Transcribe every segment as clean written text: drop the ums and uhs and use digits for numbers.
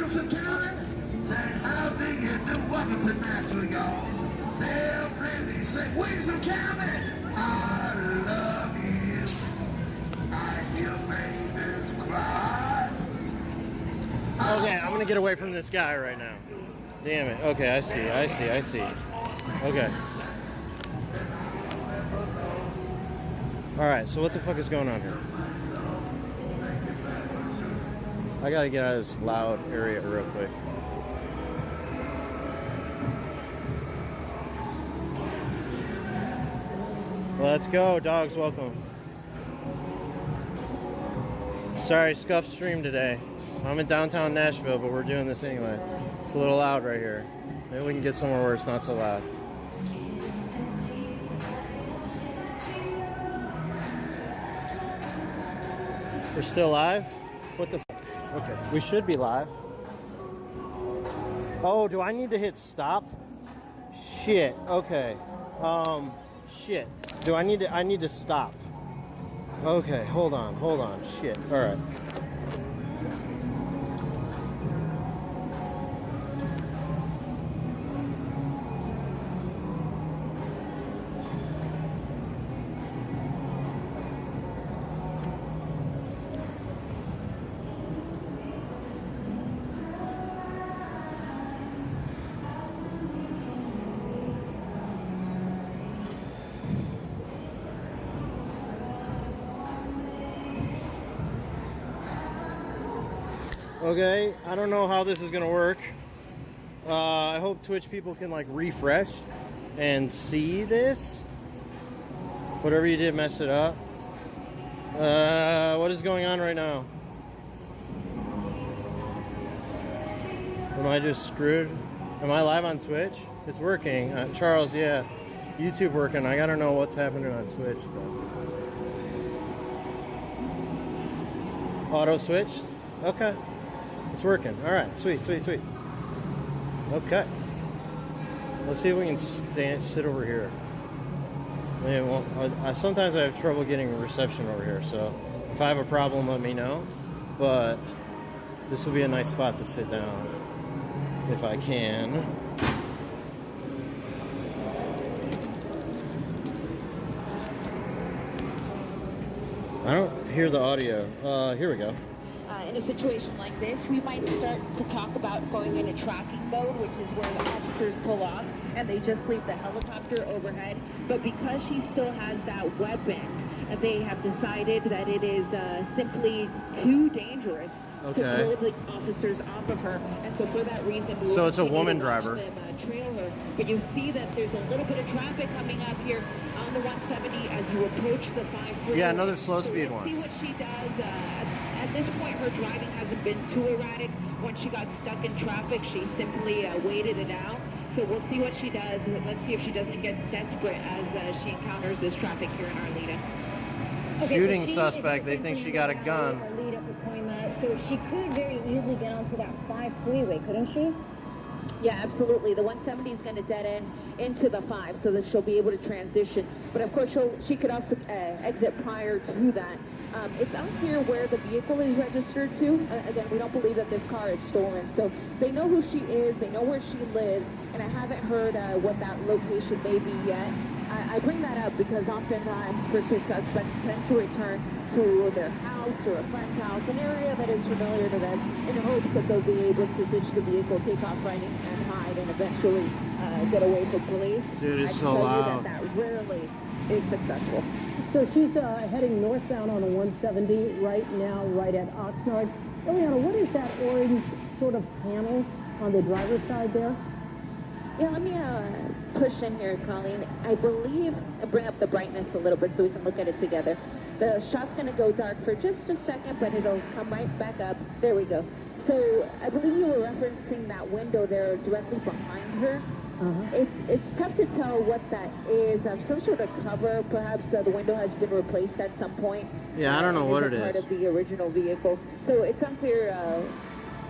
Wilson County. Say, how do you do? Welcome to Nashville, y'all. They're really say, Wilson County, I love you. I hear babies cry. Okay, I'm gonna get away from this guy right now. Damn it. Okay, I see. Okay. Alright, so what the fuck is going on here? I gotta get out of this loud area real quick. Let's go, dogs, welcome. Sorry, scuffed stream today. I'm in downtown Nashville, but we're doing this anyway. It's a little loud right here. Maybe we can get somewhere where it's not so loud. We're still live? What the fuck? Okay, we should be live. Oh, do I need to hit stop? Shit, okay. Shit. I need to stop. Okay, hold on. Shit, alright. Okay, I don't know how this is gonna work. I hope Twitch people can like refresh and see this. Whatever you did, mess it up. What is going on right now? Am I just screwed? Am I live on Twitch? It's working. Charles, yeah. YouTube working. I gotta know what's happening on Twitch. Though. Auto switch? Okay. It's working. All right. Sweet. Okay. Let's see if we can sit over here. Sometimes I have trouble getting reception over here, so if I have a problem, let me know. But this will be a nice spot to sit down if I can. I don't hear the audio. Here we go. In a situation like this, we might start to talk about going into tracking mode, which is where the officers pull off and they just leave the helicopter overhead. But because she still has that weapon, they have decided that it is simply too dangerous to pull the officers off of her. And so for that reason, we so it's a woman driver. Trail her. But you see that there's a little bit of traffic coming up here on the 170 as you approach the 5 freeway. Yeah, another slow speed one. See what she does. At this point, her driving hasn't been too erratic. Once she got stuck in traffic, she simply waited it out. So we'll see what she does. Let's see if she doesn't get desperate as she encounters this traffic here in Arleta. Okay, shooting suspect. They think she got a gun. So she could very easily get onto that 5 freeway, couldn't she? Yeah, absolutely. The 170 is going to dead end into the 5 so that she'll be able to transition. But of course, she could also exit prior to that. It's unclear where the vehicle is registered to. Again, we don't believe that this car is stolen. So they know who she is, they know where she lives, and I haven't heard what that location may be yet. I bring that up because oftentimes pursuit suspects tend to return to their house or a friend's house, an area that is familiar to them, in hopes that they'll be able to ditch the vehicle, take off running, and hide, and eventually get away from police. Dude, it's so loud. That rarely is successful. So she's heading northbound on the 170 right now, right at Oxnard. Eliana, what is that orange sort of panel on the driver's side there? Yeah, let me push in here, Colleen. I believe, bring up the brightness a little bit so we can look at it together. The shot's going to go dark for just a second, but it'll come right back up. There we go. So I believe you were referencing that window there directly behind her. It's tough to tell what that is. Some sort of cover, perhaps the window has been replaced at some point. Yeah, I don't know what it is. Part of the original vehicle. So it's unclear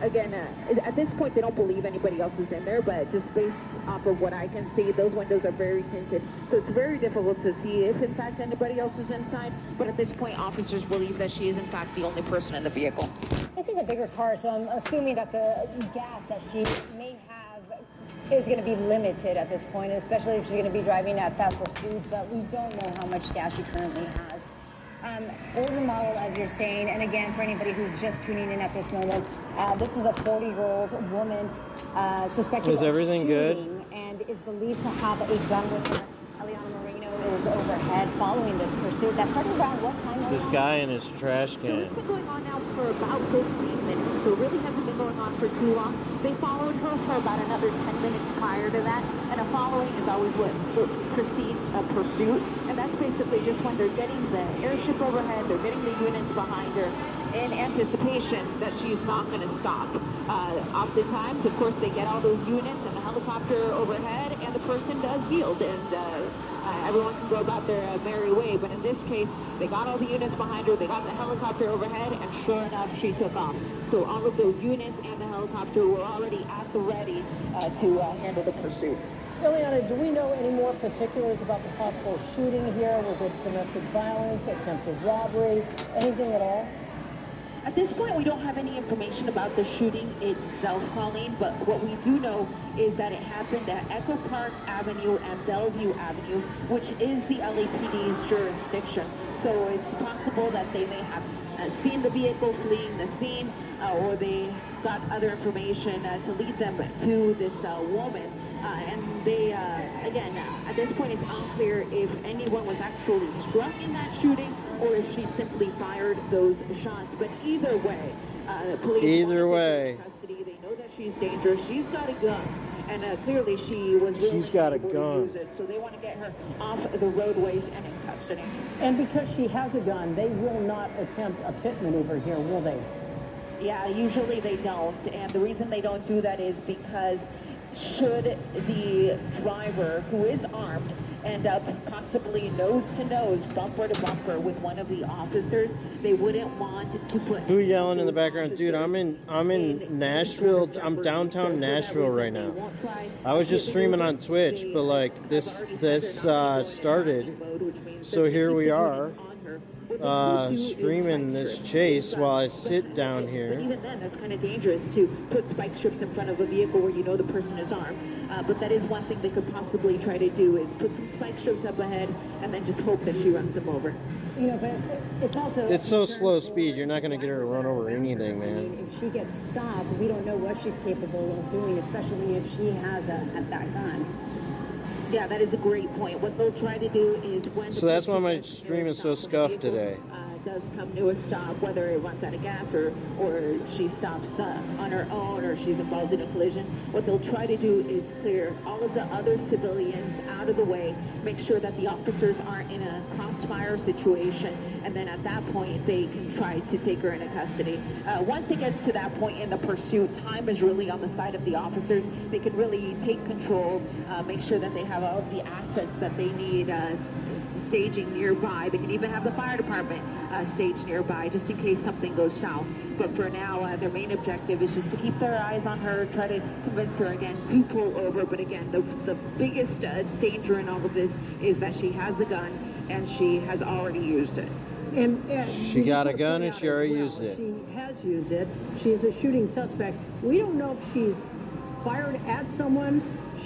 again, at this point, they don't believe anybody else is in there, but just based off of what I can see, those windows are very tinted. So it's very difficult to see if, in fact, anybody else is inside. But at this point, officers believe that she is, in fact, the only person in the vehicle. This is a bigger car, so I'm assuming that the gas that she may have is going to be limited at this point, especially if she's going to be driving at faster speeds, but we don't know how much gas she currently has. Older model, as you're saying, and again, for anybody who's just tuning in at this moment, this is a 40-year-old woman suspected Is everything of good? shooting and is believed to have a gun with her. Eliana Moreno is overhead following this pursuit. That started around what time? This guy in his trash So can. it's been going on now for about 15 minutes, so it really hasn't been going on for too long. They followed her for about another 10 minutes prior to that, and a following is always what precedes a pursuit, and that's basically just when they're getting the airship overhead, they're getting the units behind her in anticipation that she's not going to stop. Oftentimes, of course, they get all those units and the helicopter overhead, and the person does yield, and everyone can go about their merry way. But in this case, they got all the units behind her, they got the helicopter overhead, and sure enough, she took off. So all of those units and the helicopter were already at the ready to handle the pursuit. Ileana, do we know any more particulars about the possible shooting here? Was it domestic violence, attempted robbery, anything at all? At this point, we don't have any information about the shooting itself, Colleen, but what we do know is that it happened at Echo Park Avenue and Bellevue Avenue, which is the LAPD's jurisdiction. So it's possible that they may have seen the vehicle fleeing the scene, or they got other information to lead them to this woman. And they, again, at this point, it's unclear if anyone was actually struck in that shooting or if she simply fired those shots. But either way, the police Either want to take her way. into custody. They know that she's dangerous. She's got a gun, and clearly she was willing She's got a able to gun. use it. So they want to get her off the roadways and in custody. And because she has a gun, they will not attempt a pit maneuver here, will they? Yeah, usually they don't, and the reason they don't do that is because should the driver, who is armed, end up possibly nose-to-nose, bumper-to-bumper with one of the officers, they wouldn't want to put... Who yelling in the background? Dude, I'm in Nashville. I'm downtown Nashville right now. I was just streaming on Twitch, but like this started, so here we are streaming this chase while I sit down But here. even then, that's kind of dangerous to put spike strips in front of a vehicle where you know the person is armed. But that is one thing they could possibly try to do, is put some spike strips up ahead and then just hope that she runs them over. You know, but it's also... It's so slow speed, you're not going to get her to run over anything, I man. mean, if she gets stopped, we don't know what she's capable of doing, especially if she has that gun. Yeah, that is a great point. What they'll try to do is when... So that's why my stream is so scuffed today. Does come to a stop, whether it runs out of gas or she stops on her own or she's involved in a collision. What they'll try to do is clear all of the other civilians out of the way, make sure that the officers aren't in a crossfire situation, and then at that point they can try to take her into custody. Once it gets to that point in the pursuit, time is really on the side of the officers. They can really take control, make sure that they have all of the assets that they need staging nearby. They can even have the fire department stage nearby just in case something goes south. But for now, their main objective is just to keep their eyes on her, try to convince her again to pull over. But again, the biggest danger in all of this is that she has the gun and she has already used it. And She got a gun and she already used it. She has used it. She is a shooting suspect. We don't know if she's fired at someone,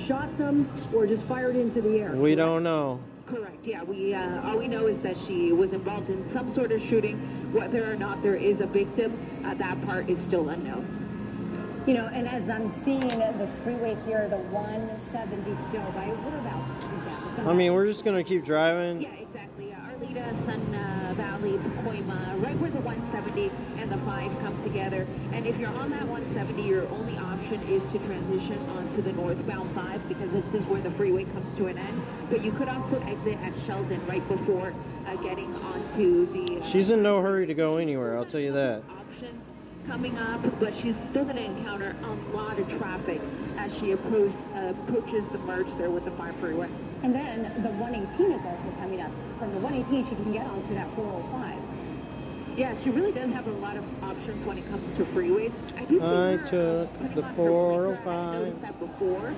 shot them, or just fired into the air. We don't know. Correct. Yeah, all we know is that she was involved in some sort of shooting. Whether or not there is a victim, that part is still unknown. You know, and as I'm seeing this freeway here, the 170 still by whereabouts exactly? I mean, we're just going to keep driving. Yeah, exactly. Arleta, Sun Valley, Pacoima, right where the 170 and the 5 come together. And if you're on that 170, your only option is to transition onto the northbound 5 because this is where the freeway comes to an end. But you could also exit at Sheldon right before getting onto the... She's in no hurry to go anywhere, I'll tell you that. Options coming up, but she's still going to encounter a lot of traffic as she approaches the merge there with the 5 freeway. And then the 118 is also coming up. From the 118, she can get onto that 405. Yeah, she really does have a lot of options when it comes to freeways. I do see I her, took putting the on her finger. I 405. noticed that before. It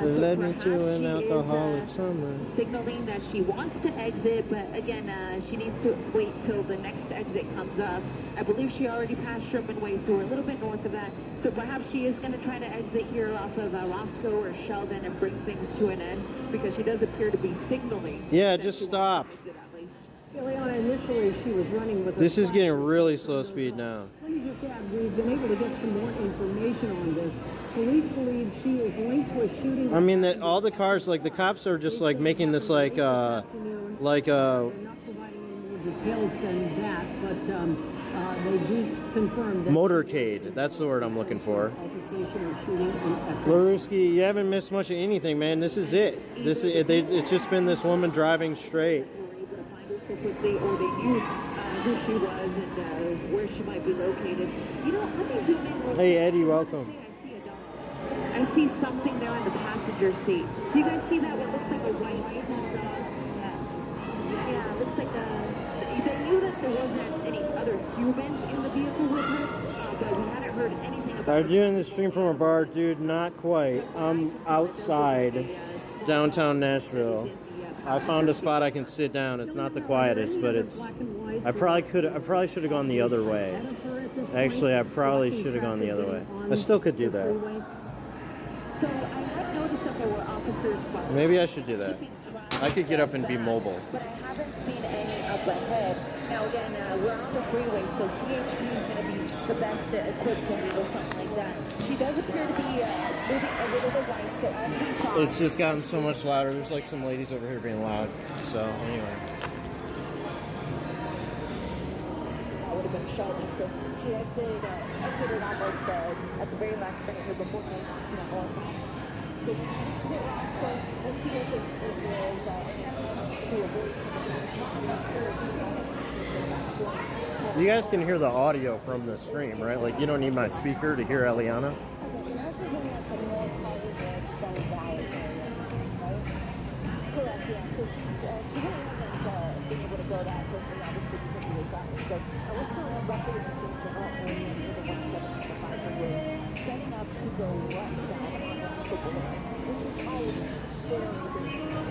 So led me perhaps to an she alcoholic is, summer. signaling that she wants to exit, but again, she needs to wait till the next exit comes up. I believe she already passed Sherman Way, so we're a little bit north of that. So perhaps she is going to try to exit here off of Roscoe or Sheldon and bring things to an end, because she does appear to be signaling. Yeah, that just she stop. wants to exit at least. Ileana, initially she was running with. This a is getting flag. really slow speed now. Let me just add, we've been able to get some more information on this. Police believe she is linked to a shooting. I mean, that all the cars, like the cops are just like making this like They're not providing any more details than that, but they do confirm that motorcade. That's the word I'm looking for. altercation or shooting in Laruski, you haven't missed much of anything, man. This is it. It's just been this woman driving straight. Were able to find her so quickly, or they knew who she was and where she might be located. You know, let me zoom in. real Hey, quick. Eddie, welcome. I see a dog. I see something there in the passenger seat. Do you guys see that? What looks like a white dog? Yeah, it looks like they knew that there wasn't any other humans in the vehicle with her, but we hadn't heard anything about I'm doing this stream from a bar, dude. Not quite. I'm outside downtown Nashville. I found a spot I can sit down. It's not the quietest, but it's. I probably should have gone the other way. Actually, I probably should have gone the other way. I still could do that. So I have noticed that there were officers. Maybe I should do that. I could get up and be mobile. But I haven't seen any up ahead. Now again, we're on the freeway, so CHP is going to be the best equipped to handle something like that. She does appear to be moving a little bit right, so as we talk. It's just gotten so much louder. There's like some ladies over here being loud. So anyway. That would have been Sheldon. So she exited almost at the very last minute here before going on. So we'll see if it is to avoid. You guys can hear the audio from the stream, right? Like you don't need my speaker to hear Eliana. Correct, yeah. So she hasn't been able to go that quickly, obviously, because of the traffic. So let's go roughly the same for her area into the 175 freeway, setting up to go right down on the boulevard, which is always very dangerous.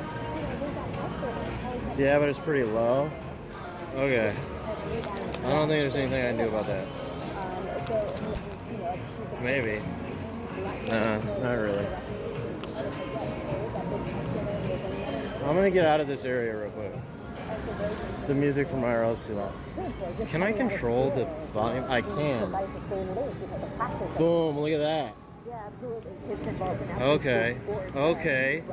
Yeah, but it's pretty low. Okay. I don't think there's anything I can do about that. Maybe. Not really. I'm gonna get out of this area real quick. The music from IRL is too loud. Can I control the volume? I can. Boom, look at that. Okay. Okay.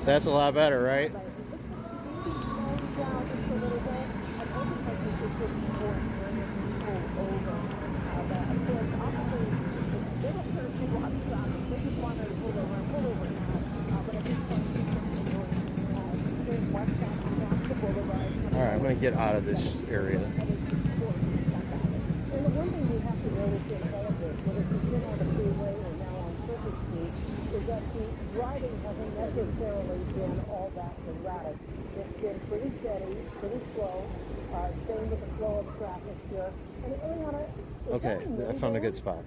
That's a lot better, right? Alright, I'm going to get out of this area. And the one thing you have to notice in all of this, whether it's been on the freeway or now on Circuit Street, is that the driving hasn't necessarily been all that erratic. It's been pretty steady, pretty slow, staying with the flow of traffic here. And Ileana, Okay, I found a good spot.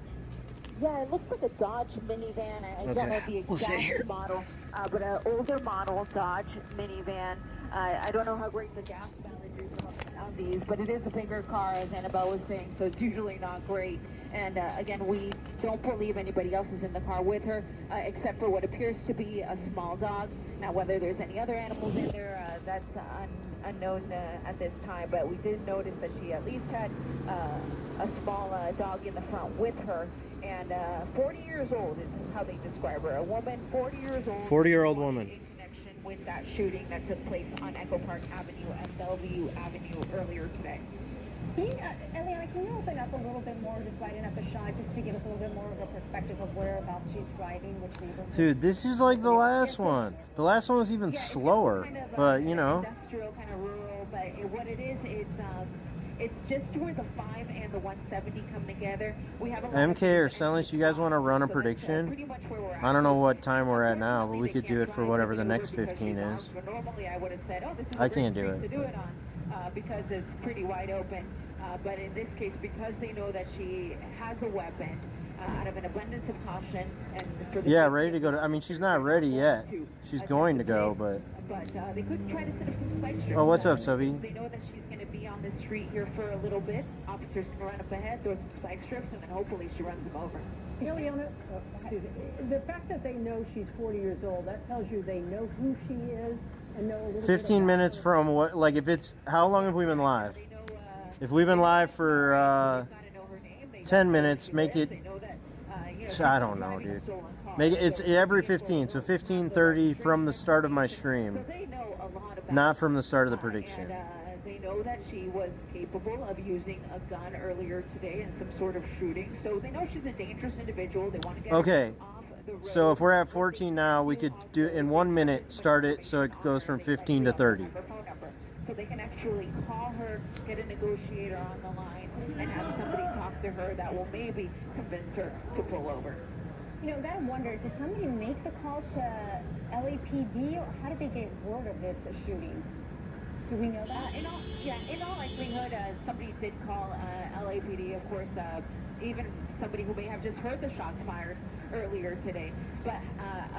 Yeah, it looks like a Dodge minivan. I don't know the exact model, but an older model Dodge minivan. I don't know how great the gas mileage is on these, but it is a bigger car, as Annabelle was saying, so it's usually not great. And again, we don't believe anybody else is in the car with her, except for what appears to be a small dog. Now, whether there's any other animals in there, that's unknown at this time, but we did notice that she at least had a small dog in the front with her. And 40 years old is how they describe her. A woman, 40 years old. 40-year-old woman. In connection with that shooting that took place on Echo Park Avenue and Bellevue Avenue earlier today. Eliana, can you open up a little bit more, just widen up the shot, just to give us a little bit more of a perspective of whereabouts she's driving, which neighborhood? Dude, this is like the last one. The last one was even slower, Kind of, but you know. Industrial, kind of rural, but what it is, it's just where the 5 and the 170 come together. We have a lot MK or Sellish, you guys want to run a prediction? pretty much where we're at. I don't know what time we're at now, but we could do it for whatever the next 15 is. Normally I would have said, oh, this is I a great can't do street it. to do it on. because it's pretty wide open. But in this case, because they know that she has a weapon, out of an abundance of caution, and for the Yeah, ready to go to. I mean, she's not ready yet. She's going to go, but. They could try to set up some spike strips. Oh, what's up, Subby? They know that she's going to be on the street here for a little bit. Officers can run up ahead, throw some spike strips, and then hopefully she runs them over. Ileana, the fact that they know she's 40 years old, that tells you they know who she is and know a little 15 bit minutes from what? Like, if it's. How long have we been live? They know, If we've been live for gotta know her name. They 10 know minutes, she make is. it. They know that, I don't know, dude. Make it. It's every 15, so 15:30 from the start of my stream, So they know a lot about not from the start of the prediction. And they know that she was capable of using a gun earlier today in some sort of shooting. So they know she's a dangerous individual. They want to get Okay. her off the road. So if we're at 14 now, we could do in 1 minute start it so it goes from 15 to 30. Her phone number. So they can actually call her, get a negotiator on the line, and have somebody talk to her that will maybe convince her to pull over. You know, I wonder, did somebody make the call to LAPD, or how did they get word of this shooting? Do we know that? In all likelihood, somebody did call LAPD, of course, even somebody who may have just heard the shots fired earlier today. But,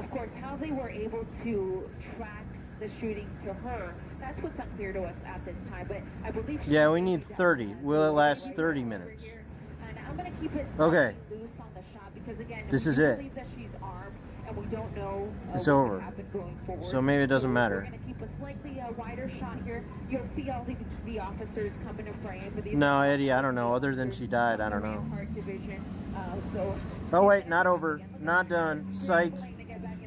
of course, how they were able to track the shooting to her, that's what's unclear to us at this time. But I believe... Yeah, we need 30. Will it last 30 minutes? And I'm going to keep it Okay. loose on the shot because, again, This we is do it. believe that she's armed, and we don't know It's what over. could happen going forward. So maybe it doesn't matter. We're going to keep a slightly wider shot here. You'll see all the officers coming to frame. For these No, Eddie, I don't know. Other than she died, I don't know. Rampart Division. So Oh wait, not over. Not done. Psych.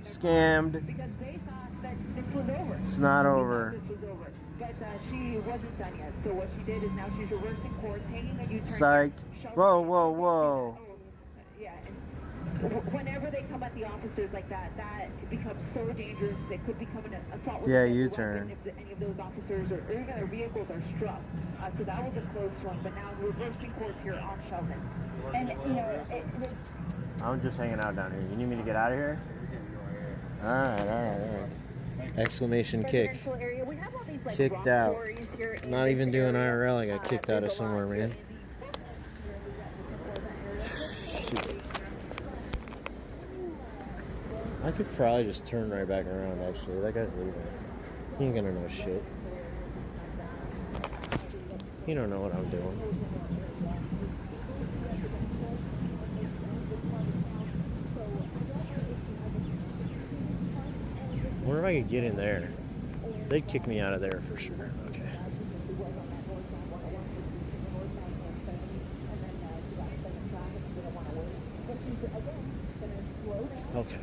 Scammed. because they thought that this was over. It's not They over. thought this was over. But she wasn't done yet. So what she did is now she's reversing course, taking a U-turn. Psych. Whoa, whoa, whoa. Yeah, and whenever they come at the officers like that, that becomes so dangerous. They could become an assault with Yeah, a deadly U-turn. weapon if any of those officers or even their vehicles are struck. So that was a close one. But now reversing course here on Sheldon. And, you know, I'm just hanging out down here. You need me to get out of here? Alright. Exclamation kick. Residential area. We have all these, like, Kicked rock out. quarries here in Not this even doing area. IRL. I got kicked out of There's a lot somewhere, here. man. I could probably just turn right back around, actually. That guy's leaving. He ain't gonna know shit. He don't know what I'm doing. I wonder if I could get in there. They'd kick me out of there for sure. Okay. Okay.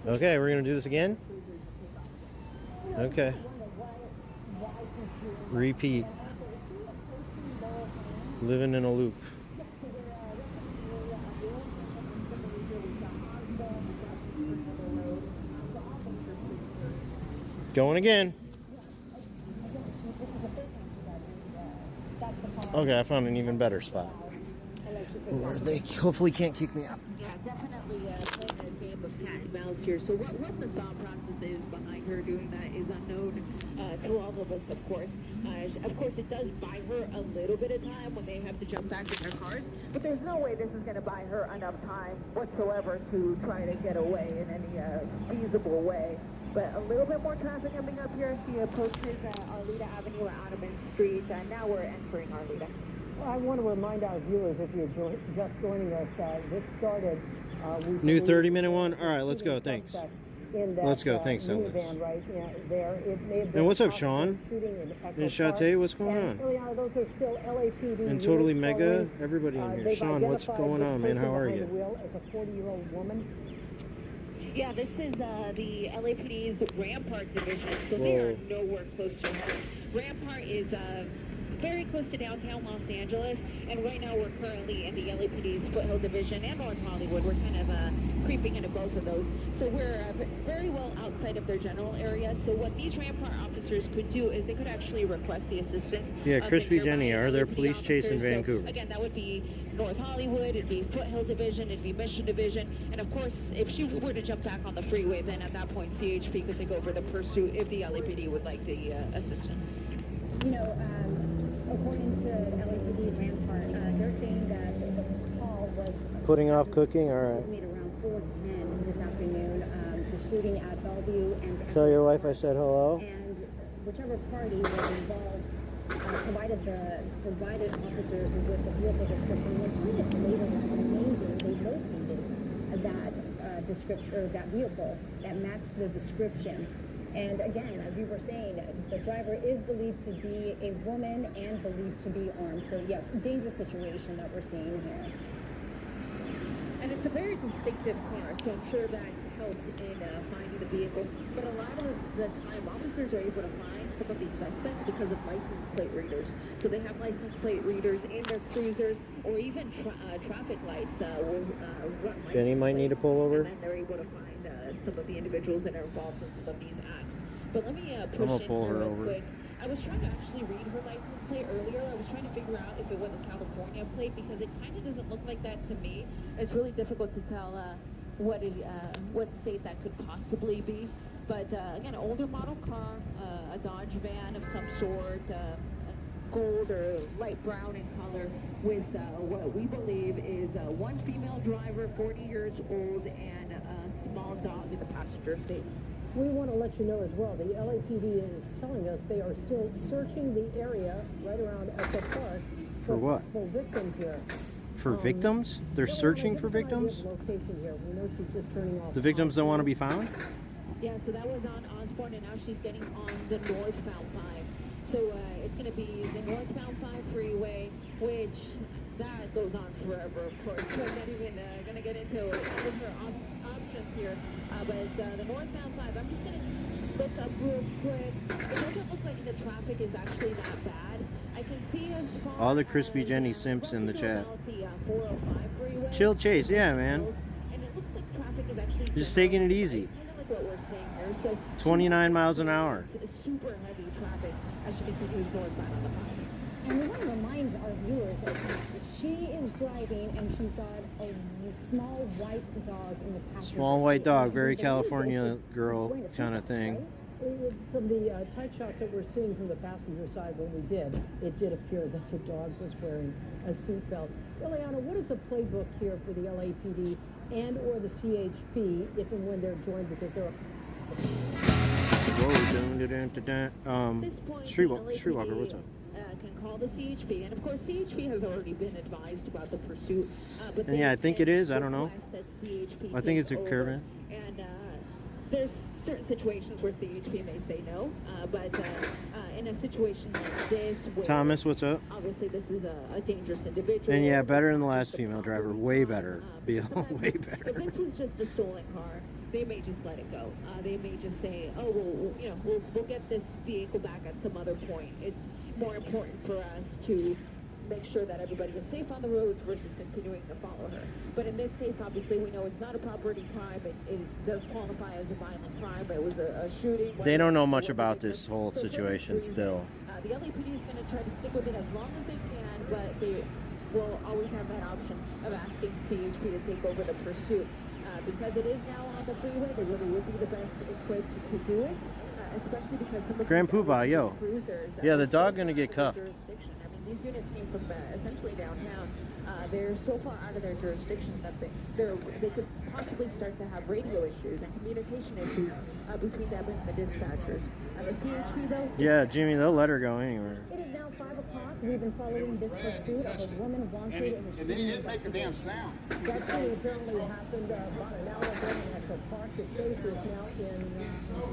Okay, we're gonna do this again? Okay. Repeat. Living in a loop. Going again. Okay, I found an even better spot. Where they hopefully can't kick me out. Yeah, definitely playing a game of cat and mouse here. So what the thought process is behind her doing that is unknown to all of us, of course. Of course, it does buy her a little bit of time when they have to jump back in their cars, but there's no way this is going to buy her enough time whatsoever to try to get away in any feasible way. But a little bit more traffic coming up here. She approaches Arleta Avenue or Ottoman Street. Now we're entering Arleta. Well, I want to remind our viewers, if you're just joining us, this started... New 30-minute one? All right, let's go. Thanks. Let's go. Thanks, Thomas. Right there. It may have been And what's up, Sean? And Shate, what's going on? Ileana, those are still LAPD And Totally units Mega, following. everybody in here. They've Sean, what's identified going this on, man? person How are behind the you? wheel as a 40-year-old woman. Yeah, this is the LAPD's Rampart Division, so they are nowhere close to her. Rampart is very close to downtown Los Angeles, and right now we're currently in the LAPD's Foothill Division and North Hollywood. We're kind of creeping into both of those. So we're very well outside of their general area. So what these Rampart officers could do is they could actually request the assistance. Yeah, of Crispy the Jenny, nearby are there LAPD police chase in officers. So, Vancouver? again, that would be North Hollywood, it'd be Foothill Division, it'd be Mission Division, and of course, if she were to jump back on the freeway, then at that point, CHP could take over the pursuit if the LAPD would like the assistance. You know, according to LAPD Rampart, they're saying that the call was Putting off cooking? All was right. made around 4:10 this afternoon. The shooting at Bellevue and Tell your wife I said hello. and whichever party was involved provided officers with the vehicle description. And 2 minutes later, which is amazing, they located that description or that vehicle that matched the description. And again, as you were saying, the driver is believed to be a woman and believed to be armed. So yes, dangerous situation that we're seeing here. And it's a very distinctive car, so I'm sure that helped in finding the vehicle. But a lot of the time, officers are able to find some of these suspects because of license plate readers. So they have license plate readers in their cruisers, or even traffic lights will run. Jenny might need to pull over. And then they're able to find some of the individuals that are involved in some of these acts. But let me push gonna in pull here her real over. quick. I was trying to actually read her license plate earlier. I was trying to figure out if it was a California plate because it kind of doesn't look like that to me. It's really difficult to tell what state that could possibly be. But again, an older model car, a Dodge van of some sort, gold or light brown in color, with what we believe is one female driver, 40 years old, and a small dog in the passenger seat. We want to let you know as well, the LAPD is telling us they are still searching the area right around Echo Park For what? possible victims here. For victims? They're Ilana, searching give for us an idea victims? of location here. We know she's just turning off. The victims don't want to be found? Yeah, so that was on Osborne, and now she's getting on the northbound 5. So it's going to be the northbound 5 freeway, which that goes on forever, of course. So I'm not even going to get into other options here. But the northbound 5, I'm just going to look up real quick. It doesn't look like the traffic is actually that bad. I can see as far All the Crispy as, Jenny simps in the chat. The 405 freeway. Chill Chase, yeah, man. And it looks like traffic is actually Just taking it easy. kind of like what we're seeing here. So 29 miles an hour. super heavy traffic as she continues northbound on the 5. And we want to remind our viewers that she is driving and she's got a small white dog in the passenger Small white seat. dog, very And California it's girl going to kind of seatbelt, thing. right? From the tight shots that we're seeing from the passenger side when we did, it did appear that the dog was wearing a seatbelt. Ileana, what is the playbook here for the LAPD and or the CHP if and when they're joined, because they're At this point, Streetwalker, what's up? Can call the CHP, and of course CHP has already been advised about the pursuit. But And yeah, I think it is. I don't know. That CHP I think it's a takes over. caravan. And there's certain situations where CHP may say no, but in a situation like this, where Thomas, what's up? obviously this is a dangerous individual. And yeah, better than the last female driver. Way better. Beal, way If better. this was just a stolen car, they may just let it go. They may just say, "Oh, well, we'll get this vehicle back at some other point." It's more important for us to make sure that everybody is safe on the roads versus continuing to follow her. But in this case, obviously, we know it's not a property crime. It does qualify as a violent crime. It was a shooting. They don't know much about this whole situation still. The LAPD is going to try to stick with it as long as they can, but they will always have that option of asking CHP to take over the pursuit. Because it is now on the freeway, they really would be the best equipped to do it, especially because some of Grand the Poobah, yo. cruisers, Yeah, the dog gonna get cuffed. jurisdiction. I mean, these units came from essentially downtown. They're so far out of their jurisdiction that they could possibly start to have radio issues and communication issues between them and the dispatchers. The CHP, though, Yeah, Jimmy, they'll let her go anywhere. It is now 5 o'clock. We've been following this pursuit of a woman wanted in a And then he didn't make a damn sound. That shooting apparently happened about an hour ago in Echo Park. The case is now in,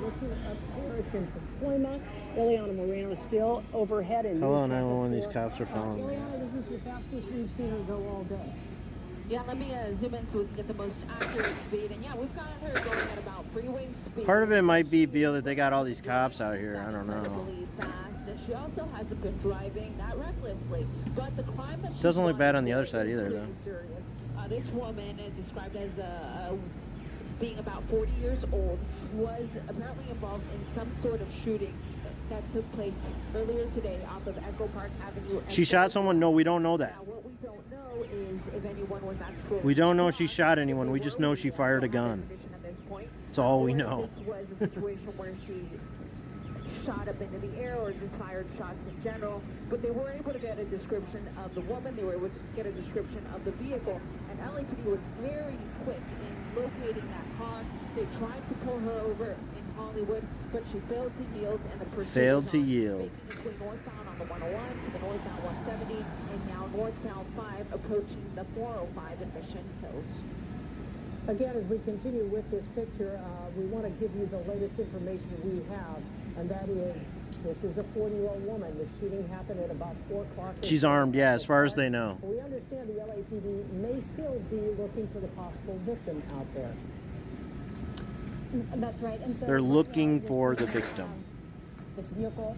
listen up here, it's in Pacoima. Ileana Moreno still overhead in Hello, News 911, Channel these 4. cops are following me. Ileana, this is the fastest we've seen her go all day. yeah, let me zoom in so we can get the most accurate speed. And yeah, we've got her going at about freeway speed. Part of it might be, Beal, that they got all these cops out here. I don't know. Incredibly fast. She She also hasn't been driving that recklessly. But the crime that she Doesn't look bad on the other is side either, pretty though. serious. This woman is described as being about 40 years old, was apparently involved in some sort of shooting that took place earlier today off of Echo Park Avenue. She shot someone? No, we don't know that. Now, what we don't know is if anyone was actually. We don't know if she shot anyone. We just know she fired a gun. At this point. That's all we Or know. This was a situation where she shot up into the air or just fired shots in general. But they were able to get a description of the woman. They were able to get a description of the vehicle. And LAPD was very quick in locating that car. They tried to pull her over in Hollywood, but she failed to yield, and the pursuit Failed was to on, yield. making its way northbound on the 101 to the northbound 170, and now north-south 5 approaching the 405 in Mission Hills. Again, as we continue with this picture, we want to give you the latest information we have, and that is, this is a 40-year-old woman. The shooting happened at about 4 o'clock. She's armed, yeah, as far as they know. We understand the LAPD may still be looking for the possible victim out there. That's right. And so They're right looking now, for we're the seeing, victim. This vehicle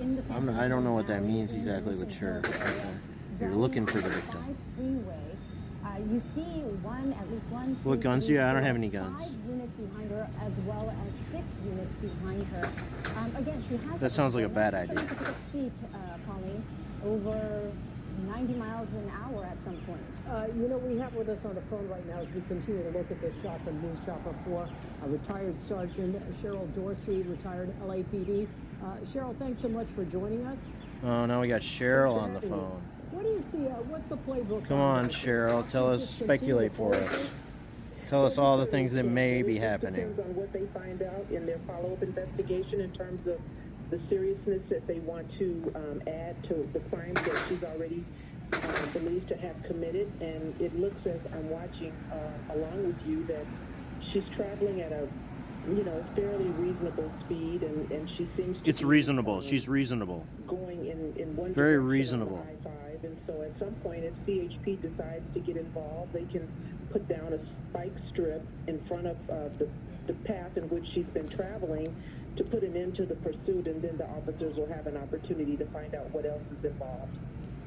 in the I don't know what that alley means in exactly, Mission but sure. Hills area. You're Driving looking for on the the victim. 5 freeway. You see at least one, two, What guns do three, you? I don't four, have any guns. 5 units behind her, as well as 6 units behind her. Again, she has. That sounds like a bad she's idea. starting to pick up speed, Pauline, over 90 miles an hour at some points. You know, we have with us on the phone right now as we continue to look at this shot from News Chopper 4, retired Sergeant Cheryl Dorsey, retired LAPD. Cheryl, thanks so much for joining us. Oh, now we got Cheryl on the phone. What is the, what's the playbook? Come on, Cheryl. Tell us, speculate for us. Tell us all the things that may be happening. Depends on what they find out in their follow-up investigation in terms of the seriousness that they want to add to the crimes that she's already believed to have committed. And it looks, as I'm watching along with you, that she's traveling at a fairly reasonable speed, and she seems to It's be, reasonable. She's reasonable. going in one Very direction reasonable. on the I-5. And so at some point, if CHP decides to get involved, they can put down a spike strip in front of the path in which she's been traveling to put an end to the pursuit, and then the officers will have an opportunity to find out what else is involved.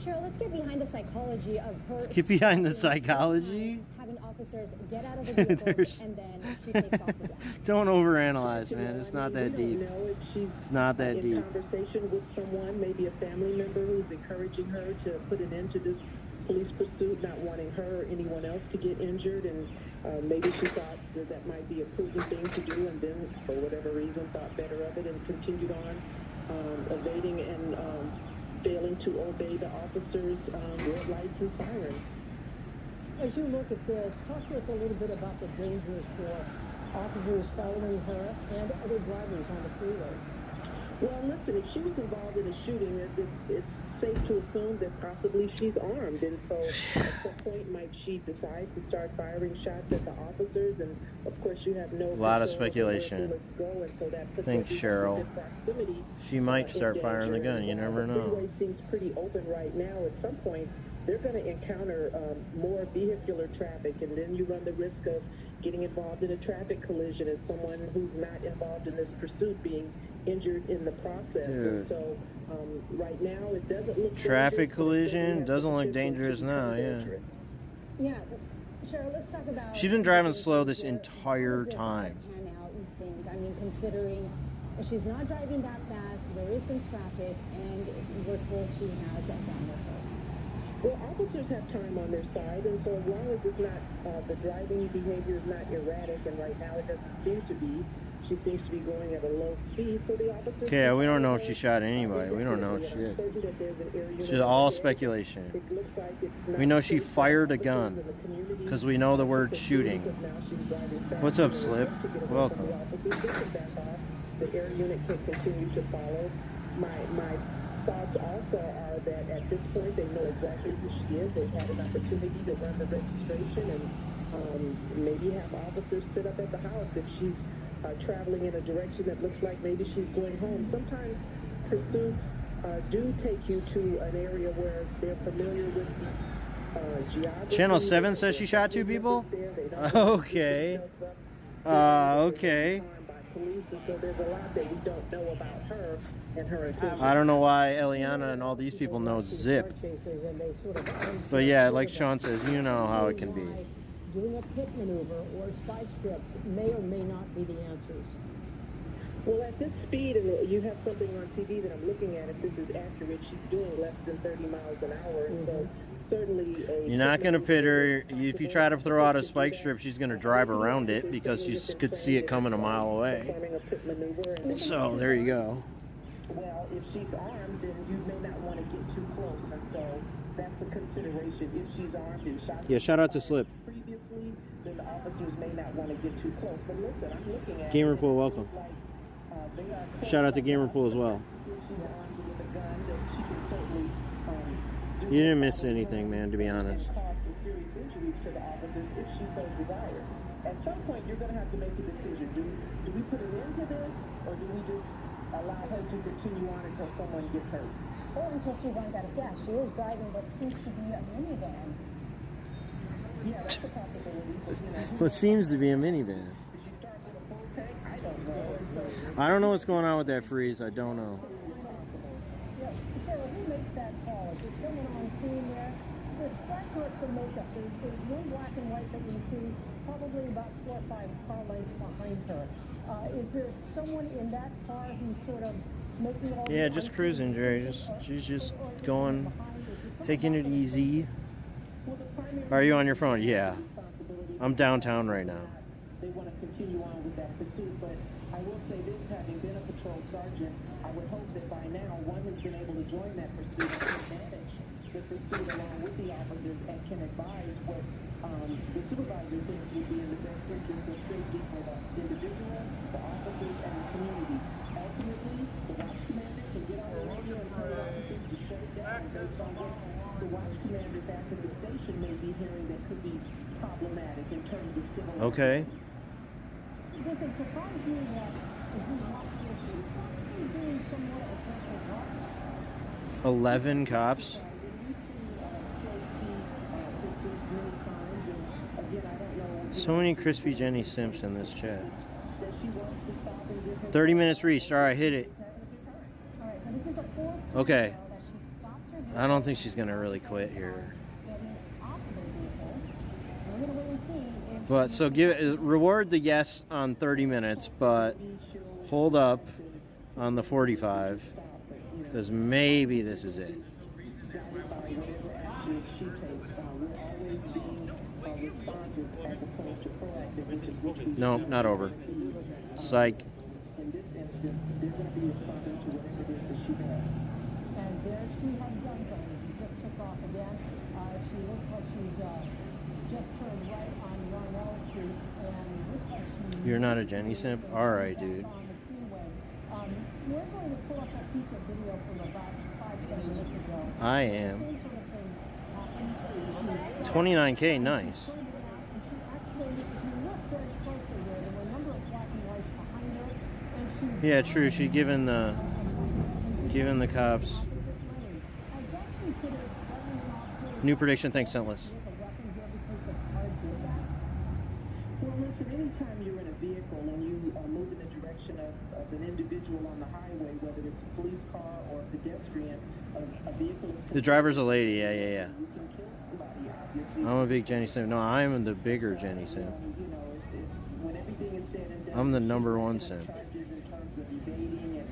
Cheryl, let's get behind the psychology of her. Get behind the psychology? Having officers get out of the vehicle There's- and then she takes off again. Don't overanalyze, man. It's not that We deep. don't know if she's It's not that in deep. conversation with someone, maybe a family member who's encouraging her to put an end to this police pursuit, not wanting her or anyone else to get injured, and maybe she thought that might be a prudent thing to do, and then for whatever reason thought better of it and continued on evading and failing to obey the officers' red lights and sirens. As you look at this, talk to us a little bit about the dangers for officers following her and other drivers on the freeway. Well, listen, if she was involved in a shooting, it's safe to assume that possibly she's armed. And so at some point might she decide to start firing shots at the officers? And of course you have no... A lot of control over where speculation. bullets go, and so that puts Thanks, everyone Cheryl. in proximity, She might in start firing the danger. gun. You And never while the know. freeway seems pretty open right now. At some point, they're going to encounter more vehicular traffic, and then you run the risk of getting involved in a traffic collision as someone who's not involved in this pursuit being injured in the process. Dude. And so right now it doesn't look Traffic dangerous, but it collision has doesn't the look potential to dangerous now, become yeah. dangerous. Yeah, Cheryl, let's talk about... She's been driving slow this How entire does this time. pan out, you think? I mean, considering she's not driving that fast, there is some traffic, and we're told she has a gun with her. Well, officers have time on their side, and so as long as it's not, the driving behavior is not erratic, and right now it doesn't seem to be, she seems to be going at a low speed, so the officers... Okay, we don't know if she shot anybody. We don't know shit. It's just all speculation. It looks like it's not We know she safe for fired a officers gun in the community because we know the word to do, shooting. because now she's driving fast What's up, enough Slip? to get away from Welcome. the officers. They can back off. The air unit can continue to follow. My thoughts also are that at this point they know exactly who she is. They've had an opportunity to run the registration and maybe have officers sit up at the house if she's traveling in a direction that looks like maybe she's going home. Sometimes pursuits do take you to an area where they're familiar with the geography. Channel 7 says she shot 2 people? Okay. Okay. police, and so there's a lot that we don't know about her and her intentions. I don't know why Eliana and all these people know Zip. But yeah, like Sean says, you know how it can be. Doing a pit maneuver or spike strips may or may not be the answers. Well, at this speed, and you have something on TV that I'm looking at, if this is accurate, she's doing less than 30 miles an hour, and so certainly You're not going to pit her. If you try to throw out a spike strip, she's going to drive around it because she could see it coming a mile away. performing a pit maneuver. And So there you go. well, if she's armed, then you may not want to get too close, and so that's a consideration. If she's armed and shot Yeah, shout out to Slip. previously, then the officers may not want to get too close. But listen, I'm looking at Gamer Pool, welcome. like they are Shout out to Gamer Pool as well. if she's armed with a gun, then she can certainly do You didn't miss anything, man, to be honest. cause some serious injuries to the officers if she so desires. At some point, you're going to have to make a decision. Do we put an end to this, or do we just allow her to continue on until someone gets hurt? Or until she runs out of gas. She is driving what seems to be a minivan. Yeah, that's a possibility. But, you know, What seems to be a minivan. if she starts with a full tank, I don't know. So, I don't know what's going on with that freeze. I don't know. Yeah, Sarah, who makes that call? Is there someone on scene there? There's flat marks of makeup. There's one black and white that you see, probably about 4 or 5 car lengths behind her. Is there someone in that car who's sort of making all Yeah, the just cruising, Jerry. She's just going, taking it easy. Are you on your phone? Yeah. I'm downtown right now. they want to continue on with that pursuit. But I will say this, having been a patrol sergeant, I would hope that by now one has been able to join that pursuit and can manage the pursuit along with the officers and can advise what the supervisor thinks would be in the best interest of safety for the individual, the officers, and the community. Ultimately, the watch commander can get on the radio and tell the officers to shut it down based on what the watch commander back at the station may be hearing that could be problematic in terms of civil rights. Okay. Does it surprise you that if you watch this, you're doing somewhat of a personal walk? 11 cops. So many Crispy Jenny simps in this chat. 30 minutes reached. All right, hit it. All right, so this is the fourth Okay. that she stops her vehicle, I don't think she's going to really quit here. getting off of the vehicle. We're going to wait and see if But so reward the yes on 30 minutes, but hold up on the 45 because maybe this is it. No, not over. Psych. In this instance, they're going to be responding to whatever it is that she does. And there she has done something. She just took off again. She looks like she's just turned right on Yarnell Street, and looks like she's You're not a Jenny simp? All right, dude. on the freeway. We're going to pull up a piece of video from about 5-10 minutes ago. I am. Same sort of thing happened. She 29K, nice. turned around, and she actually, if you look very closely there were a number of black and whites behind her, and she Yeah, true. She giving the cops. New prediction. Thanks, Scentless. Well, listen, anytime you're in a vehicle and you move in the direction of an individual on the highway, whether it's a police car or a pedestrian, a vehicle is The driver's a lady. Yeah. you can kill somebody, obviously. I'm a big Jenny simp. No, I am the bigger Jenny simp. You know, when everything is said and done, I'm the number one simp. charges in terms of evading and,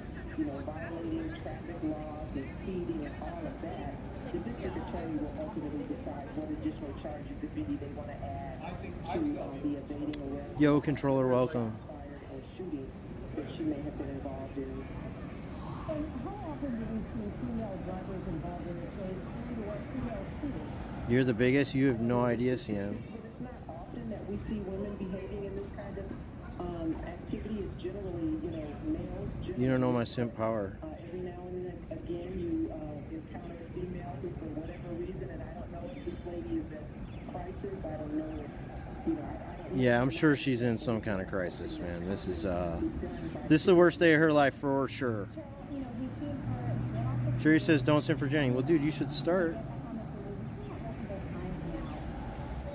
violating traffic laws and speeding and all of that, the district attorney will ultimately decide what additional charges, if any, they want to add to the evading arrest. Yo, controller, welcome. Fired or shooting that she may have been involved in. And how often do we see female drivers involved in the chase or female shooters? You're the biggest. You have no idea, CM. But it's not often that we see women behaving in this kind of activity. It's generally, males. You don't know my simp power. Every now and again, you encounter a female who, for whatever reason, and I don't know if this lady is at crisis. I don't know if, I don't know. Yeah, I'm sure she's in some kind of crisis, man. This is the worst day of her life for sure. you know, we've seen her get off the Jerry says don't simp for Jenny. Well, dude, you should start. back on the freeway. We've seen that multiple times now.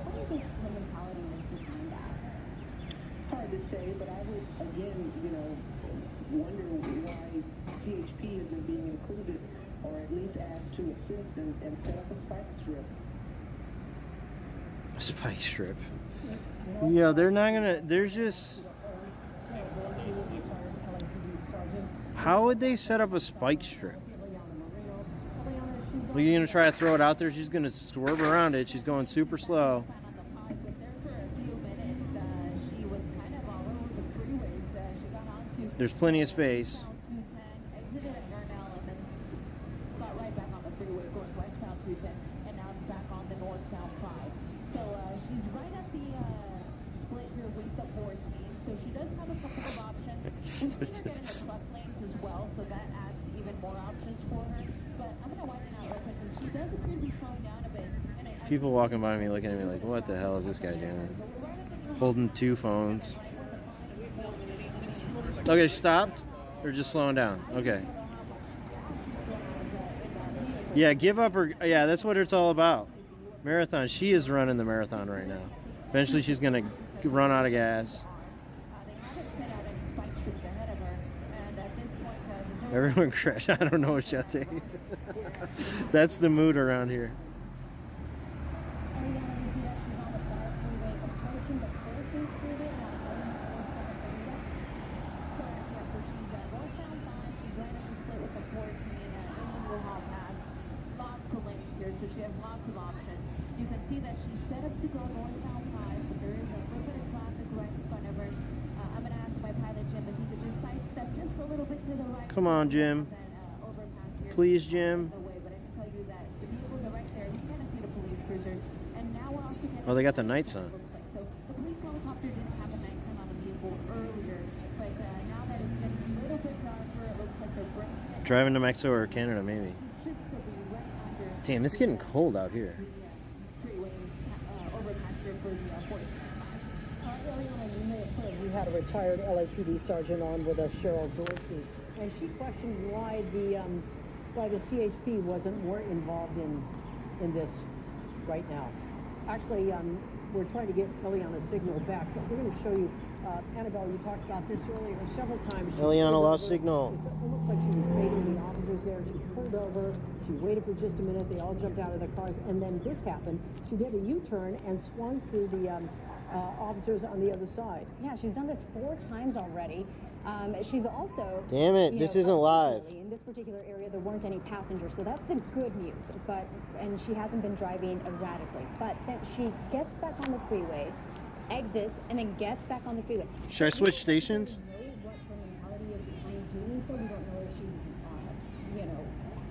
What do you think the mentality is behind that? Hard to say, but I would, again, and set up a spike strip. Spike strip. Yeah, they're not gonna. There's just. How would they set up a spike strip? Are you gonna try to throw it out there? She's gonna swerve around it. She's going super slow. There's plenty of space. People walking by me looking at me like, what the hell is this guy doing? Holding two phones. Okay, she stopped? Or just slowing down? Okay. Yeah, give up her. Yeah, that's what it's all about. Marathon. She is running the marathon right now. Eventually she's going to run out of gas. Everyone crash. I don't know what Chate. That's the mood around here. Come on, Jim. Please, Jim. Oh, they got the nights on. Driving to Mexico or Canada, maybe. Damn, it's getting cold out here. We had a retired LAPD sergeant on with us, Cheryl Dorsey, and she questioned why the CHP wasn't more involved in this right now. Actually, we're trying to get Eliana signal back, but we're going to show you. Annabelle, you talked about this earlier several times. Eliana lost signal. It's almost like she was baiting the officers there. She pulled over. She waited for just a minute. They all jumped out of their cars, and then this happened. She did a U-turn and swung through the officers on the other side. Yeah, she's done this 4 times already. She's also... Damn it, this isn't live. In this particular area, there weren't any passengers, so that's the good news. And she hasn't been driving erratically. But then she gets back on the freeway, exits, and then gets back on the freeway. Should I switch stations? We don't know what her mentality is behind doing so. We don't know if she's,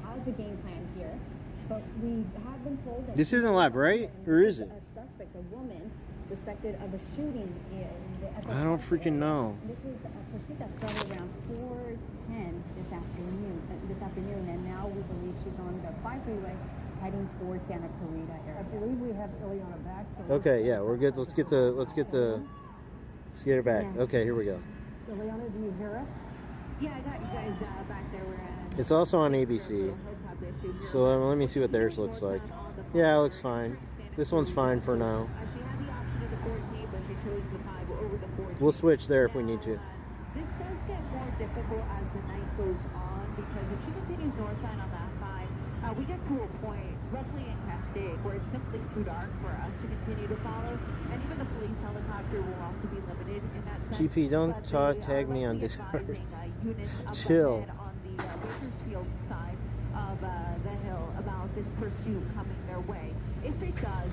has a game plan here. But we have been told that... This isn't live, right? Or is it? A suspect, a woman, suspected of a shooting I don't freaking know. This is a pursuit that started around 4:10 this afternoon, and now we believe she's on the 5 freeway heading towards Santa Clarita area. I believe we have Eliana back. So Okay, yeah, we're good. Let's get her back. Yeah. Okay, here we go. Eliana, do you hear us? Yeah, I got you guys back there. We're It's also on ABC. So let me see what theirs looks like. Yeah, it looks fine. This one's fine for now. She had the option of the 14, but she chose the 5 over the 14. We'll switch there if we need to. This does get more difficult as the night goes on because if she continues northbound on that 5, we get to a point roughly in Cascade where it's simply too dark for us to continue to follow, and even the police helicopter will also be limited in that sense. GP, don't But tag me on likely Discord. advising, units up Chill. ahead on the Bakersfield side of the hill about this pursuit coming their way. If it does,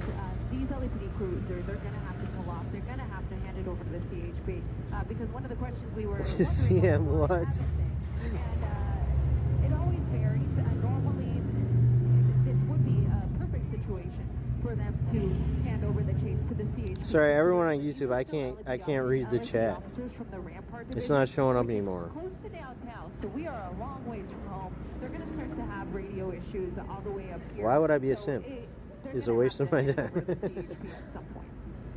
these LAPD cruisers are going to have to pull off. They're going to have to hand it over to the CHP because one of the questions we were wondering CM was, what? And it always varies. Normally, this would be a perfect situation for them to hand over the chase to the CHP. Sorry, everyone on YouTube, I can't read the chat. It's not showing up anymore. Close to downtown, so we are a long ways from home. They're going to start to have radio issues all the way up here. Why would I be a So simp? they're It's a gonna waste have of my to time. hand it over to the CHP at some point.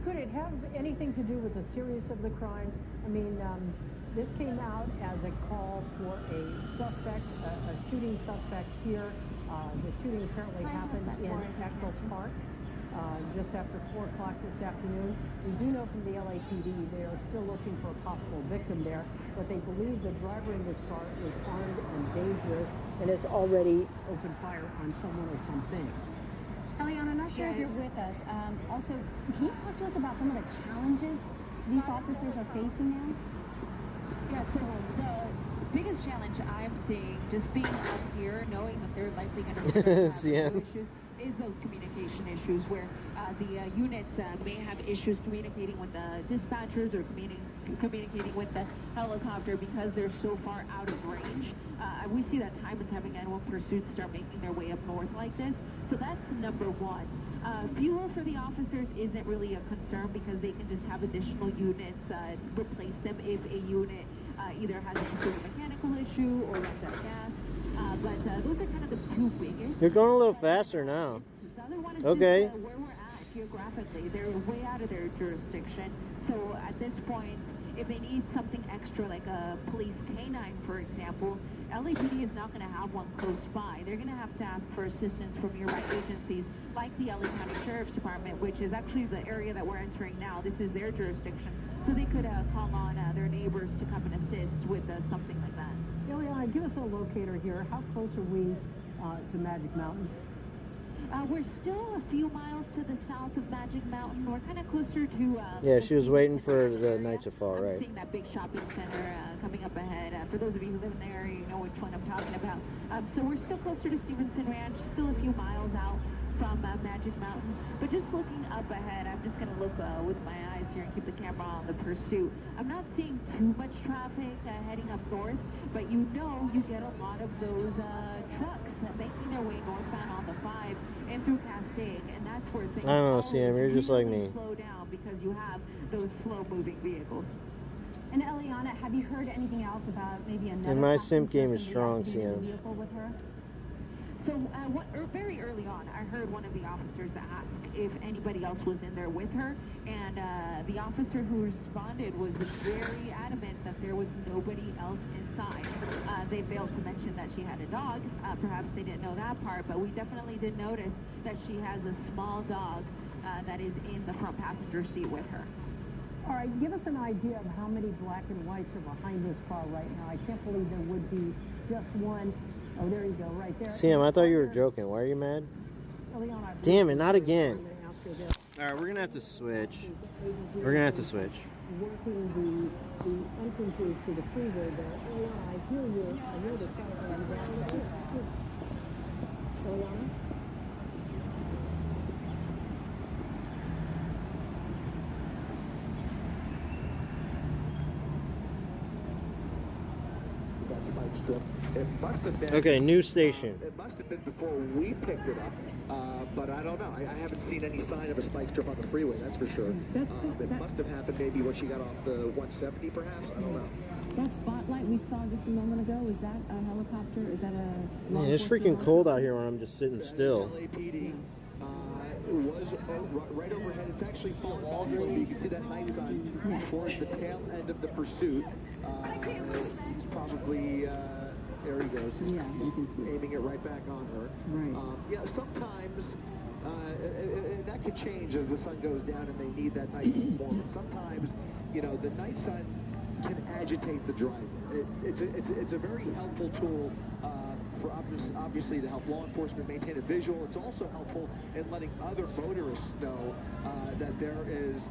Could it have anything to do with the seriousness of the crime? I mean, this came out as a call for a suspect, a shooting suspect here. The shooting apparently happened in Echo Park. just after 4 o'clock this afternoon. We do know from the LAPD they are still looking for a possible victim there, but they believe the driver in this car is armed and dangerous and has already opened fire on someone or something. Eliana, I'm not sure if you're with us. Also, can you talk to us about some of the challenges these officers are facing now? Yeah, so the biggest challenge I'm seeing, just being up here, knowing that they're likely going to have issues, is those communication issues where the units may have issues communicating with the dispatchers or communicating with the helicopter because they're so far out of range. We see that time and time again when pursuits start making their way up north like this. So that's number one. Fuel for the officers isn't really a concern because they can just have additional units replace them if a unit either has a sort of mechanical issue or runs out of gas. But those are kind of the two biggest. You're going a little faster now. The other one is Okay. just where we're at geographically. They're way out of their jurisdiction. So at this point, if they need something extra like a police canine, for example, LAPD is not going to have one close by. They're going to have to ask for assistance from nearby agencies like the LA County Sheriff's Department, which is actually the area that we're entering now. This is their jurisdiction. So they could call on their neighbors to come and assist with something like that. Eliana, give us a locator here. How close are we to Magic Mountain? We're still a few miles to the south of Magic Mountain. We're kind of closer to... Yeah, she was waiting for the night to fall, I'm right? seeing that big shopping center coming up ahead. For those of you who live in the area, you know which one I'm talking about. So we're still closer to Stevenson Ranch, still a few miles out from Magic Mountain. But just looking up ahead, I'm just going to look with my eyes here and keep the camera on the pursuit. I'm not seeing too much traffic heading up north, but you know you get a lot of those trucks making their way northbound on the 5 and through Cascade, and that's where things I don't know, Sam, you're just like really me. slow down because you have those slow-moving vehicles. And Eliana, have you heard anything else about maybe another? And my simp passenger game is from the strong, accident in the Sam. vehicle with her? So very early on, I heard one of the officers ask if anybody else was in there with her, and the officer who responded was very adamant that there was nobody else inside. They failed to mention that she had a dog. Perhaps they didn't know that part, but we definitely did notice that she has a small dog that is in the front passenger seat with her. All right, give us an idea of how many black and whites are behind this car right now. I can't believe there would be just one. Oh, there you go, right there. Sam, I thought you were joking. Why are you mad? Eliana, Damn it, not again. I'm gonna ask her this. All right, we're going to have to switch. We're going to have to switch. Working the entrances to the freeway there. Eliana, I hear you. I hear the sound. Eliana? That spike strip. It must have been. Okay, new station. It must have been before we picked it up, but I don't know. I haven't seen any sign of a spike strip on the freeway. That's for sure. It must have happened maybe when she got off the 170, perhaps. I don't know. That spotlight we saw just a moment ago, is that a helicopter? Is that a... Man, it's freaking cold out here when I'm just sitting still. LAPD was right overhead. It's actually full all through. You can see that night sun towards the tail end of the pursuit. He's probably there he goes. He's aiming it right back on her. Right. Yeah, sometimes that could change as the sun goes down and they need that night performance. Sometimes, you know, the night sun can agitate the driver. It's a very helpful tool for obviously to help law enforcement maintain a visual. It's also helpful in letting other motorists know that there is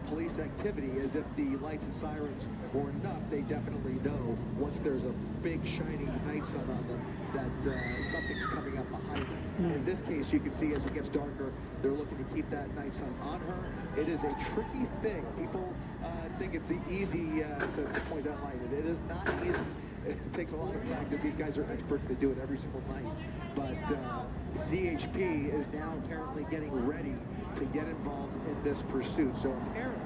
police activity, as if the lights and sirens were enough. They definitely know once there's a big shining night sun on them that something's coming up behind them. In this case, you can see as it gets darker, they're looking to keep that night sun on her. It is a tricky thing. People think it's easy to point that light. It is not easy. It takes a lot of practice. These guys are experts. They do it every single night. But CHP is now apparently getting ready to get involved in this pursuit. So apparently,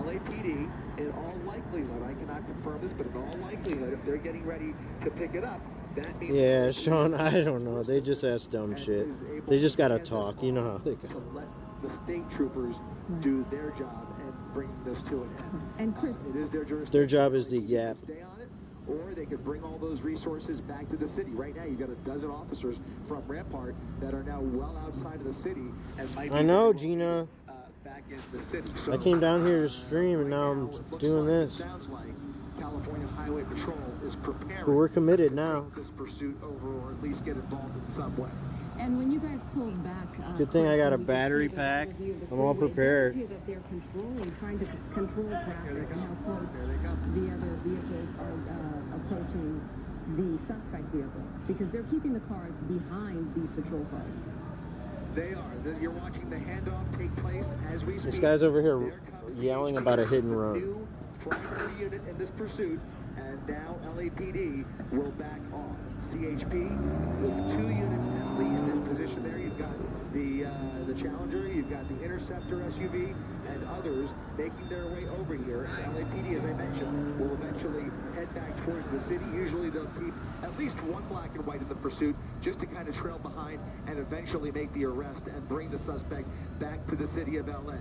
LAPD, in all likelihood, I cannot confirm this, but in all likelihood, if they're getting ready to pick it up, that means... Yeah, Sean, I don't know. They just ask dumb shit. They just got to talk. You know how they to go. let the state troopers do their job and bring this to an end. And Chris, It is their jurisdiction. Their job is the gap. Stay on it, or they could bring all those resources back to the city. Right now, you've got a dozen officers from Rampart that are now well outside of the city and might be I know, Gina. back into the city. I came down here to stream, and now I'm doing this. Sounds like California Highway Patrol is preparing. But we're committed now. This pursuit over, or at least get involved in some way. And when you guys pulled back, Good thing I got a battery pack. I'm all prepared. That they're controlling, trying to control traffic and how close the other vehicles are approaching the suspect vehicle, because they're keeping the cars behind these patrol cars. They are. You're watching the handoff take place as we speak. This guy's over here yelling about a hidden road. New primary unit in this pursuit, and now LAPD will back off. CHP with 2 units at least in position there. You've got the Challenger, you've got the Interceptor SUV, and others making their way over here. And LAPD, as I mentioned, will eventually head back towards the city. Usually they'll keep at least one black and white in the pursuit just to kind of trail behind and eventually make the arrest and bring the suspect back to the city of LA.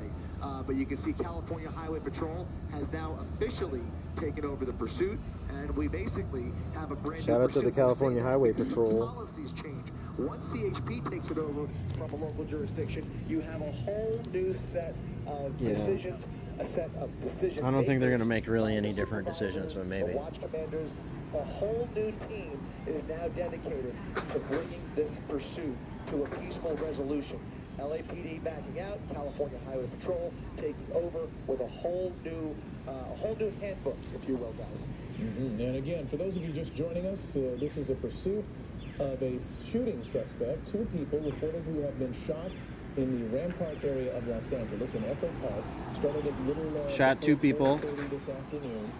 But you can see California Highway Patrol has now officially taken over the pursuit, and we basically have a brand Shout new out to the pursuit. California Highway Patrol. Policies change. Once CHP takes it over from a local jurisdiction, you have a whole new set of decisions, a set of decisions. I don't think they're going to make really any different decisions, but maybe. The watch commanders, a whole new team is now dedicated to bringing this pursuit to a peaceful resolution. LAPD backing out, California Highway Patrol taking over with a whole new handbook, if you will, guys. And again, for those of you just joining us, this is a pursuit of a shooting suspect. 2 people reported who have been shot in the Rampart area of Los Angeles in Echo Park. Started at little. Shot 2 people. This afternoon.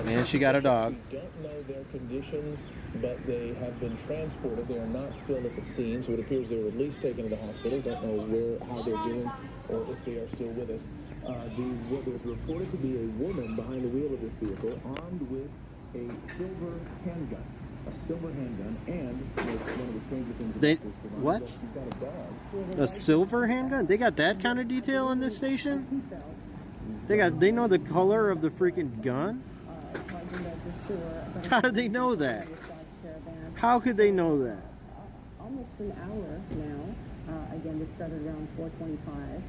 And she got a dog. We don't know their conditions, but they have been transported. They are not still at the scene, so it appears they were at least taken to the hospital. Don't know how they're doing, or if they are still with us. There's reported to be a woman behind the wheel of this vehicle, armed with a silver handgun. A silver handgun, and one of the stranger things They- about this, what? she's got a dog. A silver handgun? They got that kind of detail in this station? They know the color of the freaking gun? How did they know that? How could they know that? Almost an hour now. Again, this started around 4:25.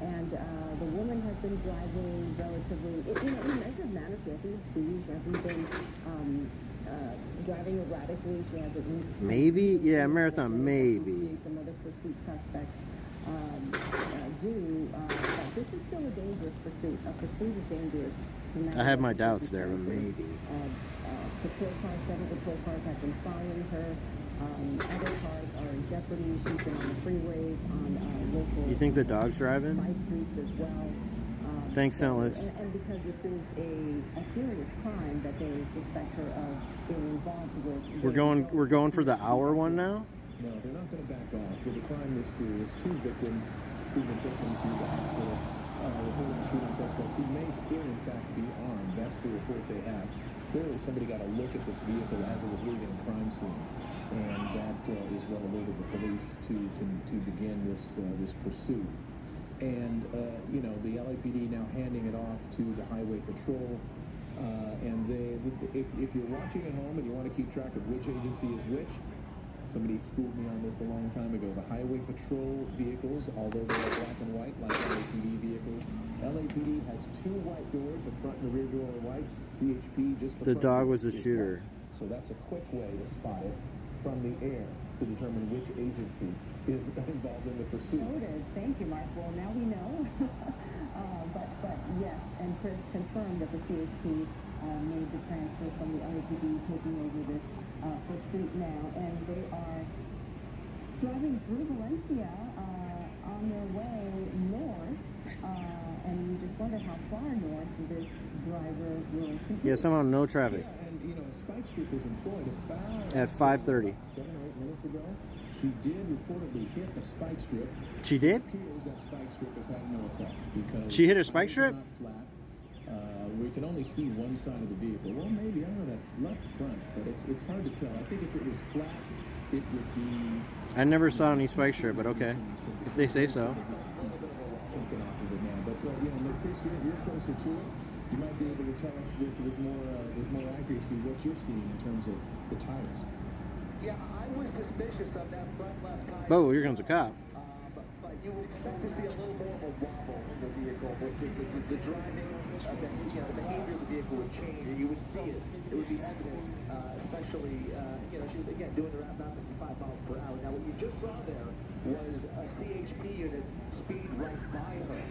And the woman has been driving relatively, in a measured manner. She hasn't been speeding. She hasn't been driving erratically. She hasn't. Maybe? Yeah, Marathon, maybe. Some other pursuit suspects do. But this is still a dangerous pursuit. A pursuit is dangerous. I have my doubts there, but maybe. Patrol cars, 7 patrol cars have been following her. Other cars are in jeopardy. She's been on the freeways, on local. You think the dog's driving? Side streets as well. Thanks, St. Louis. And because this is a serious crime that they suspect her of being involved with. We're going for the hour one now? No, they're not going to back off. With a crime this serious, 2 victims who've been taken to the hospital. Reported the shooting suspect who may still, in fact, be armed. That's the report they have. Clearly, somebody got a look at this vehicle as it was leaving the crime scene, and that is what alerted the police to begin this pursuit. And the LAPD now handing it off to the Highway Patrol. And if you're watching at home and you want to keep track of which agency is which, somebody schooled me on this a long time ago. The Highway Patrol vehicles, although they are black and white like LAPD vehicles, LAPD has 2 white doors. The front and the rear door are white. CHP just The dog was a shooter. white. So that's a quick way to spot it from the air to determine which agency is involved in the pursuit. Noted. Thank you, Mark. Well, now we know. But yes, and Chris confirmed that the CHP made the transfer from the LAPD, taking over this pursuit now, and they are driving through Valencia on their way north, and we just wonder how far north this driver will continue. Yeah, somehow no traffic. Yeah, and a spike strip was employed about At 5:30. 7 or 8 minutes ago. She did reportedly hit a spike strip. She did? It appears that spike strip has had no effect because She hit a spike strip? it's not flat. We can only see one side of the vehicle. Well, maybe I don't know that left front, but it's hard to tell. I think if it was flat, it would be. I never saw any spike strip, but okay. If they say so. But Chris, you're closer to it. You might be able to tell us with more accuracy what you're seeing in terms of the tires. Yeah, I was suspicious of that front left tire. Oh, here comes a cop. But you would expect to see a little more of a wobble in the vehicle. The driving, the behavior of the vehicle would change, and you would see it. It would be evident, especially, she was, again, doing around about 55 miles per hour. Now, what you just saw there was a CHP unit speed right by her.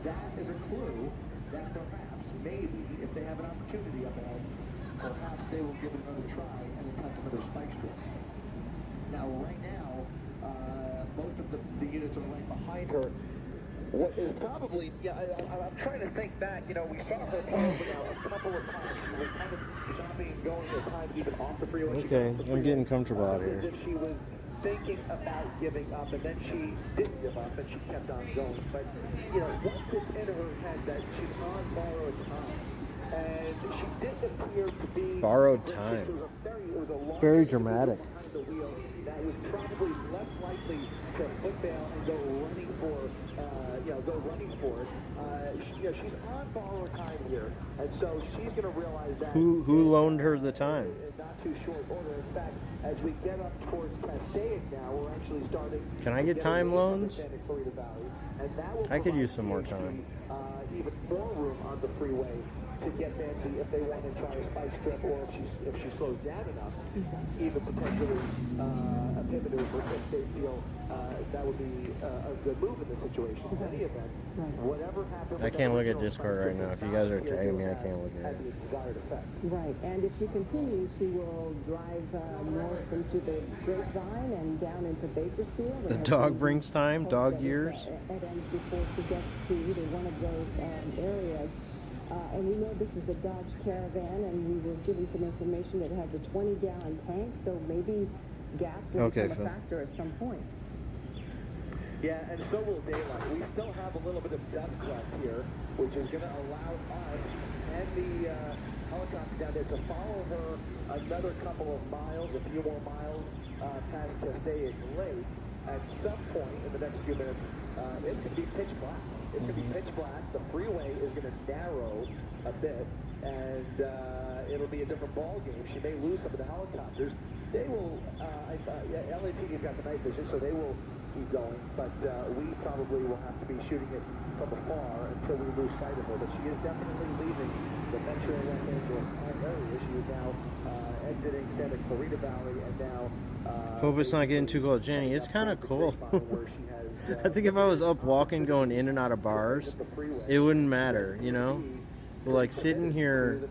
That is a clue that perhaps, maybe, if they have an opportunity up ahead, perhaps they will give it another try and attempt another spike strip. Now, right now, most of the units are right behind her. What is probably, I'm trying to think back, we saw her pull over now a couple of times. She was kind of stopping and going at times even off the freeway. Okay, I'm getting comfortable out here. As if she was thinking about giving up, and then she didn't give up, and she kept on going. But, once it's in her head that she's on borrowed time, and she didn't appear to be... Borrowed time. Very dramatic. Behind the wheel that was probably less likely to foot bail and go running for it. She's on borrowed time here, and so she's going to realize that... Who loaned her the time? In not too short order. In fact, as we get up towards Passaic now, we're actually starting... Can I get time loans? I could use some more CHP, time. Even more room on the freeway to get Nancy if they want to try a spike strip, or if she slows down enough, even potentially a pivot over if they feel that would be a good move in this situation. In any event, whatever happens... I can't look at Discord right now. If you guys are tagging me, I can't look at it. Right, and if she continues, she will drive north into the Grapevine and down into Bakersfield. The dog brings time, dog years. It ends before she gets to either one of those areas. And we know this is a Dodge Caravan, and we were given some information that it has a 20-gallon tank, so maybe gas will become a factor at some point. Yeah, and so will daylight. We still have a little bit of dust left here, which is going to allow us and the helicopter down there to follow her another couple of miles, a few more miles past Passaic Lake. At some point in the next few minutes, it could be pitch black. It's going to be pitch black. The freeway is going to narrow a bit, and it'll be a different ball game. She may lose some of the helicopters. They will, LAPD's got the night vision, so they will keep going, but we probably will have to be shooting it from afar until we lose sight of her. But she is definitely leaving the Metro Los Angeles area. She is now exiting Santa Clarita Valley, and now... Hope it's not getting too cold. Jenny, it's kind of cool. I think if I was up walking, going in and out of bars, it wouldn't matter, But like sitting here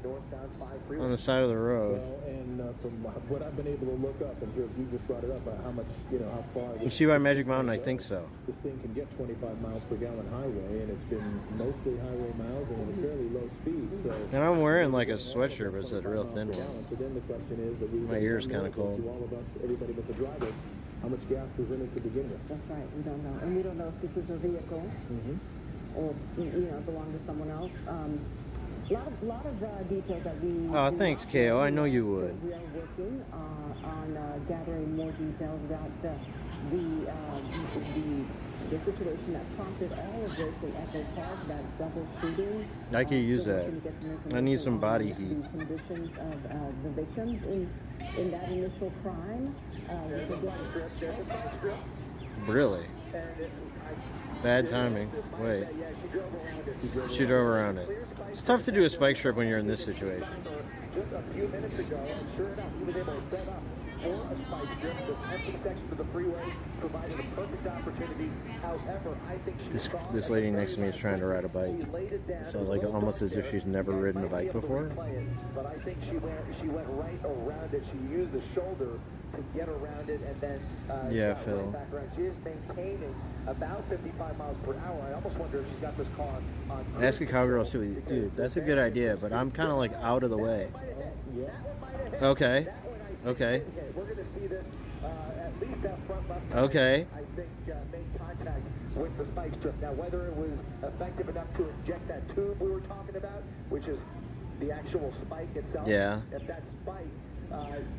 on the side of the road. Well, and from what I've been able to look up, and you just brought it up, how much, how far... You see by Magic Mountain, I think so. This thing can get 25 miles per gallon highway, and it's been mostly highway miles and at a fairly low speed. So, and I'm wearing like a sweatshirt, but it's a real thin one. So then the question is that my ear's kind of cold. All of us, everybody but the driver, how much gas was in it to begin with? That's right. We don't know, and we don't know if this is her vehicle or belonged to someone else. A lot of details that we... Oh, thanks, KO. I know you would. We are working on gathering more details about the situation that prompted all of this in Echo Park, that double shooting. I could use that. I need some body heat. The conditions of the victims in that initial crime. Really? Bad timing. Wait. She drove around it. It's tough to do a spike strip when you're in this situation. Just a few minutes ago, and sure enough, he was able to set up for a spike strip. The empty section of the freeway provided a perfect opportunity. However, I think This lady next to me is trying to ride a bike. So like almost as if she's never ridden a bike before. But I think she went right around it. She used the shoulder to get around it, and then yeah, Phil. Right back around. She is maintaining about 55 miles per hour. I almost wonder if she's got this car on. Ask a cowgirl too. Dude, that's a good idea, but I'm kind of like out of the way. Okay. Okay. We're going to see this at least that front left. Okay. I think made contact with the spike strip. Now, whether it was effective enough to inject that tube we were talking about, which is the actual spike itself. Yeah. If that spike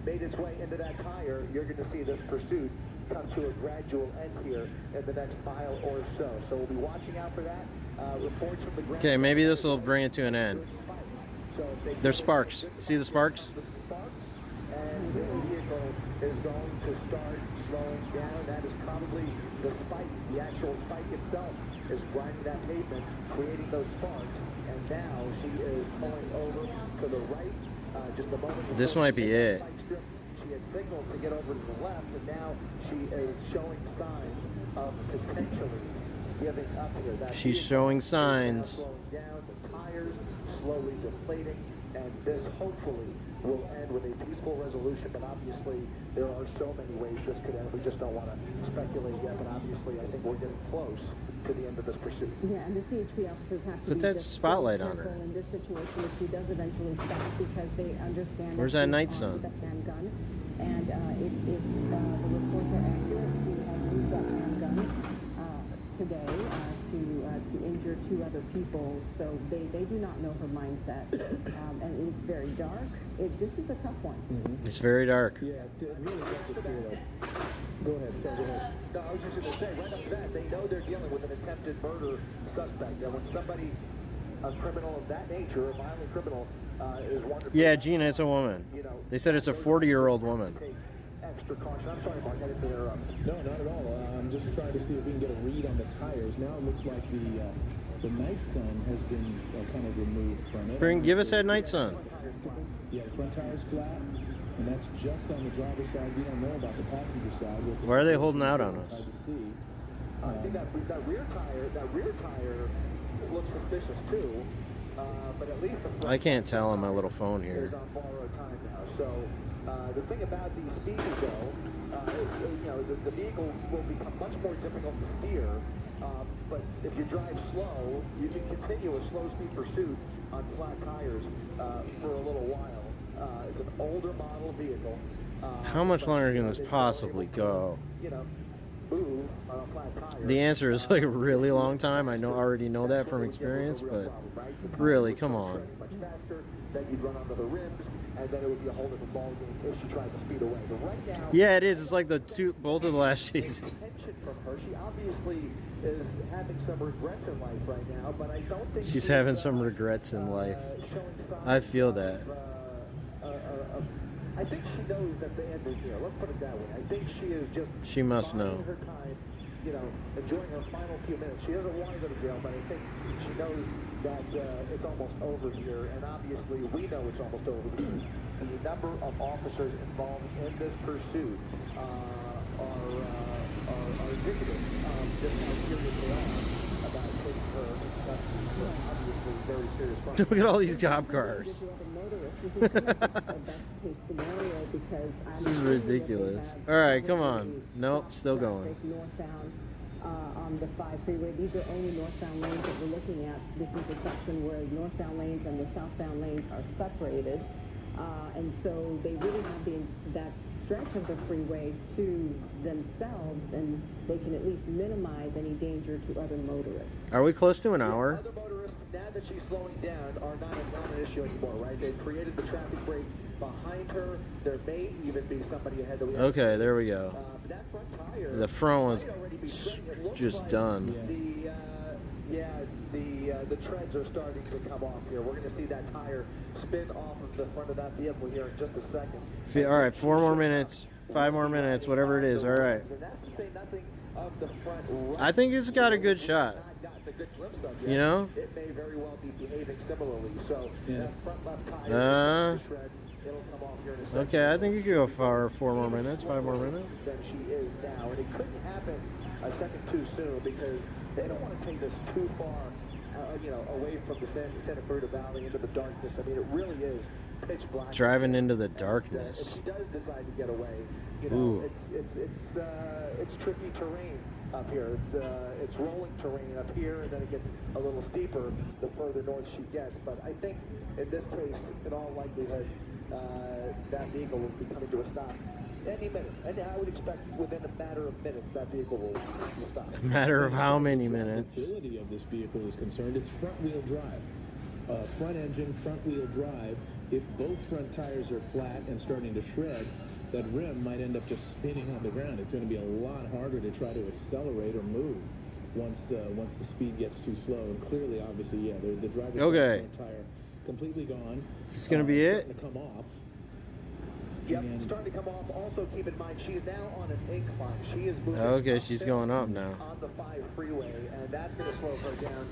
made its way into that tire, you're going to see this pursuit come to a gradual end here in the next mile or so. So we'll be watching out for that. Reports from the ground. Okay, maybe this will bring it to an end. So if they There's sparks. See the sparks? the sparks, and the vehicle is going to start slowing down. That is probably the spike. The actual spike itself is grinding that pavement, creating those sparks. And now she is pulling over to the right. Just a moment. This might be it. She had signaled to get over to the left, and now she is showing signs of potentially giving up here. That She's vehicle showing is now signs. slowing down, the tires slowly deflating, and this hopefully will end with a peaceful resolution. But obviously, there are so many ways this could end. We just don't want to speculate yet. But obviously, I think we're getting close to the end of this pursuit. Yeah, and the CHP officers have to Put be that just spotlight really on her. careful in this situation if she does eventually stop, because they understand Where's that she's night armed sun? with a handgun, and if the reports are accurate, she has used that handgun today to injure 2 other people. So they do not know her mindset, and it's very dark. This is a tough one. It's very dark. Yeah, it really gets us here. Go ahead, Phil, go ahead. No, I was just going to say, right up to that, they know they're dealing with an attempted murder suspect. That when somebody, a criminal of that nature, a violent criminal, is wanted. Yeah, Gina, it's a woman. You know, They said it's a 40-year-old woman. take extra caution. I'm sorry, Mark, I didn't mean to interrupt. No, not at all. I'm just trying to see if we can get a read on the tires. Now it looks like the night sun has been kind of removed from it. Give us that night sun. Yeah, the front tire's flat, and that's just on the driver's side. We don't know about the passenger side. Why are they holding out on us? Hard to see. I think that rear tire looks suspicious too. But at least the front I can't tell on my little phone is here. on borrowed time now. So the thing about these speeds, though, the vehicle will become much more difficult to steer. But if you drive slow, you can continue a slow speed pursuit on flat tires for a little while. It's an older model vehicle. How much longer can this possibly go? Move on a flat tire. The answer is like a really long time. I already know that from experience, but really, come on. Much faster, then you'd run onto the rims, and then it would be a whole different ballgame if she tried to speed away. But right now, Yeah, it is. It's like both of the last seasons. attention from her. She obviously is having some regrets in life right now, but I don't think She's having some regrets in life. showing signs I feel that. I think she knows that the end is near. Let's put it that way. I think she is just She must biding know. her time, enjoying her final few minutes. She doesn't want to go to jail, but I think she knows that it's almost over here, and obviously we know it's almost over because the number of officers involved in this pursuit are indicative of just how serious they are about taking her obviously very serious crime. Look at all these cop cars. This is kind of a best case scenario, because This is ridiculous. All right, come on. Nope, still going. Northbound on the 5 freeway. These are only northbound lanes that we're looking at. This is the section where northbound lanes and the southbound lanes are separated, and so they really have that stretch of the freeway to themselves, and they can at least minimize any danger to other motorists. Are we close to an hour? Other motorists, now that she's slowing down, are not an issue anymore, right? They've created the traffic break behind her. There may even be somebody ahead that we have. Okay, there we go. But that front tire The front might was already be shredding. It looks just like done. The treads are starting to come off here. We're going to see that tire spin off of the front of that vehicle here in just a second. All right, 4 more minutes, 5 more minutes, whatever it is. All right. And that's to say nothing of the front right. I think it's got a good shot. Not gotten a good glimpse of yet. You know? It may very well be behaving similarly. So that front left tire Uh, is shred. It'll come off here in a second. Okay, I think you could go for 4 more minutes, 5 more minutes. Than she is now, and it couldn't happen a second too soon because they don't want to take this too far, away from the Santa Cruz Valley into the darkness. I mean, it really is pitch black. Driving into the If darkness. she does decide to get away, Ooh. it's tricky terrain up here. It's rolling terrain up here, and then it gets a little steeper the further north she gets. But I think in this case, in all likelihood, that vehicle will be coming to a stop any minute. And I would expect within a matter of minutes that vehicle will stop. Matter of how many minutes. The ability of this vehicle is concerned, it's front-wheel drive. Front engine, front-wheel drive. If both front tires are flat and starting to shred, that rim might end up just spinning on the ground. It's going to be a lot harder to try to accelerate or move once the speed gets too slow. And clearly, obviously, yeah, the driver's Okay. front tire completely gone. It's gonna be it. Starting to come off. Yep, And- starting to come off. Also, keep in mind, she is now on an incline. She is moving. Okay, up she's there going up now. on the 5 freeway, and that's going to slow her down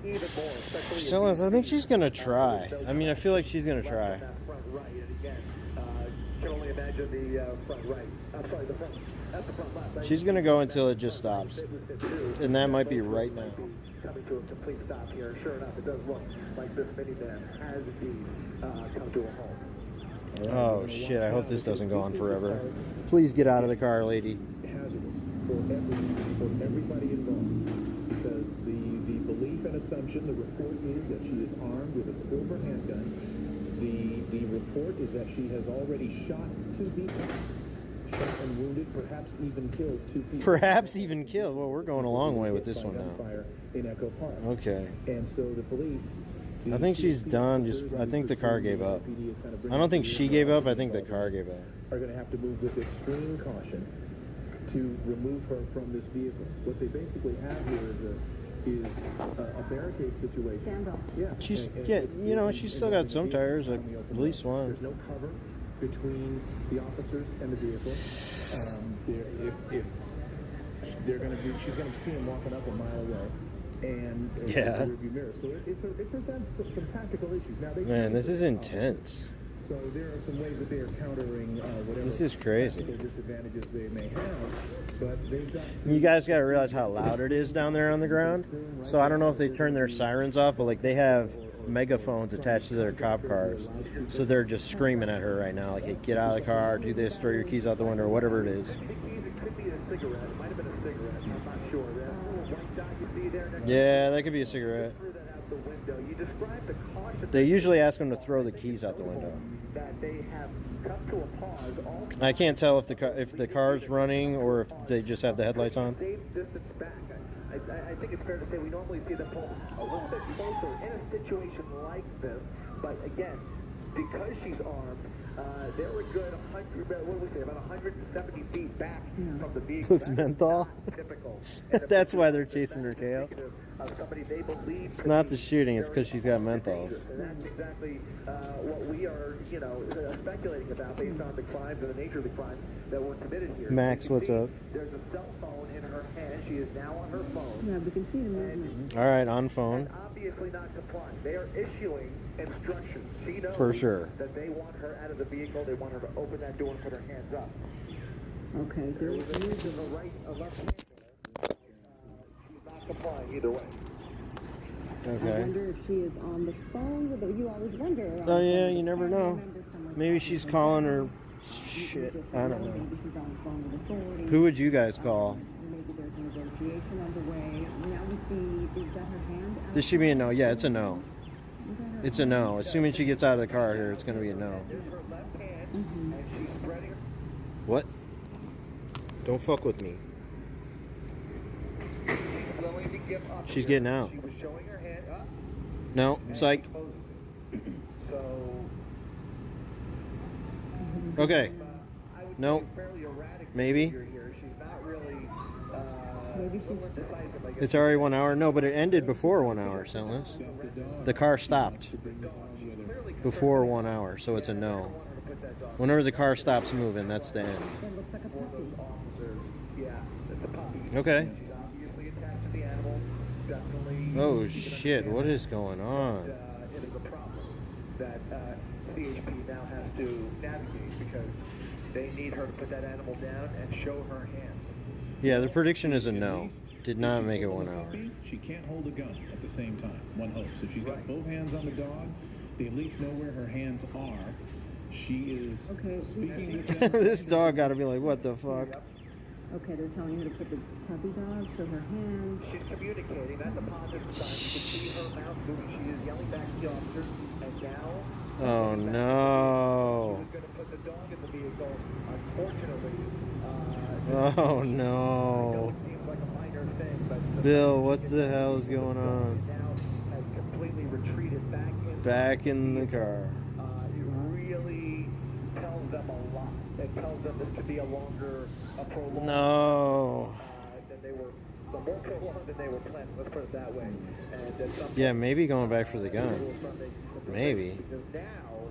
even more. Especially So I think she's gonna try. I mean, I feel like she's gonna try. That front right, and again, can only imagine the front right. I'm sorry, the front. That's the front left. She's gonna go until it just stops, and that might be right now. Coming to a complete stop here. Sure enough, it does look like this minivan has indeed come to a halt. Oh shit! I hope this doesn't go on forever. Please get out of the car, lady. Hazardous for everybody involved, because the belief and assumption, the report is that she is armed with a silver handgun. The report is that she has already shot 2 people, shot and wounded, perhaps even killed 2 people. Perhaps even killed. Well, we're going a long way with this By one now. gunfire in Echo Park. Okay. And so the police. I think she's done. I think the car gave up. I don't think she gave up. I think the car gave up. Are going to have to move with extreme caution to remove her from this vehicle. What they basically have here is a barricade situation. Stand off. Yeah. She's and you know, she's still got some tires, like at least one. There's no cover between the officers and the vehicle. If they're going to be, she's going to see him walking up a mile away. And Yeah. the rearview mirror. So it presents some tactical issues. Now Man, this is intense. So there are some ways that they are countering whatever This is crazy. tactical disadvantages they may have, but they've got. You guys got to realize how loud it is down there on the ground. So I don't know if they turn their sirens off, but like they have megaphones attached to their cop cars, so they're just screaming at her right now, like, "Hey, get out of the car, do this, throw your keys out the window, whatever it is." It could be a cigarette. It might have been a cigarette. I'm not sure. That little white dot you see there next Yeah, that could be a cigarette. threw that out the window. You described the caution They usually ask them to throw the keys out the window. that they have come to a pause. All I can't tell if the car's running or if they just have the headlights on. safe distance back. I think it's fair to say we normally see them pull a little bit closer in a situation like this. But again, because she's armed, they're a good 100, what do we say, about 170 feet back from the vehicle. Looks menthol. Typical. That's why they're chasing her tail. Somebody they believe It's not the shooting, it's because she's got menthols. and that's exactly what we are, speculating about based on the crimes and the nature of the crimes that were committed here. Max, You can what's see up? There's a cell phone in her hand. She is now on her phone. Yeah, we can see the movement. All right, on phone. And obviously not complying. They are issuing instructions. She knows For sure. that they want her out of the vehicle. They want her to open that door and put her hands up. Okay, There there was a use of a right, a left hand there. She's not complying either way. I Okay. wonder if she is on the phone with her. You always wonder. Oh yeah, you never I know. remember someone Maybe talking she's about calling that. her. You Shit, just I know don't know. Maybe she's on the phone with authorities. Who would you guys call? Maybe there's a negotiation underway. Now we see, is that her hand? out? This should be a no. Yeah, it's a no. Is that her It's a no. Assuming she gets out of the car here, it's going to be a no. There's her left hand, and she's spreading her. What? Don't fuck with me. She's willing to give up. She's getting out. She was showing her hand up. No, psych. So, Okay. I would Nope. say fairly erratic Maybe. behavior here. She's not really Maybe she's- little indecisive, I guess. It's already 1 hour. No, but it ended before 1 hour, Silas. The car stopped before 1 hour, so it's a no. Whenever the car stops moving, that's the end. It looks like a puppy. Officers, yeah, it's a puppy. Okay. She's obviously attached to the animal. Definitely. Oh shit, what is going on? It is a problem that CHP now has to navigate because they need her to put that animal down and show her hands. Yeah, the prediction is a no. Did not make it 1 hour. She can't hold a gun at the same time. One hopes. If she's got both hands on the dog, they at least know where her hands are. She is Okay. speaking with them. This dog gotta be like, what the fuck? Okay, they're telling her to put the puppy dog, so her hands. She's communicating. That's a positive sign. You can see her mouth moving. She is yelling back to the officers. And now. Oh She no. was going to put the dog in the vehicle. Unfortunately. Oh I know no. it seems like a minor thing, but. Bill, what the hell is going on? Now has completely retreated Back in the car. It really tells them a lot. It tells them this could be a prolonged. No. Than they were. The more prolonged than they were planning. Let's put it that way. And at some Yeah, maybe going back for the gun. Maybe. Because now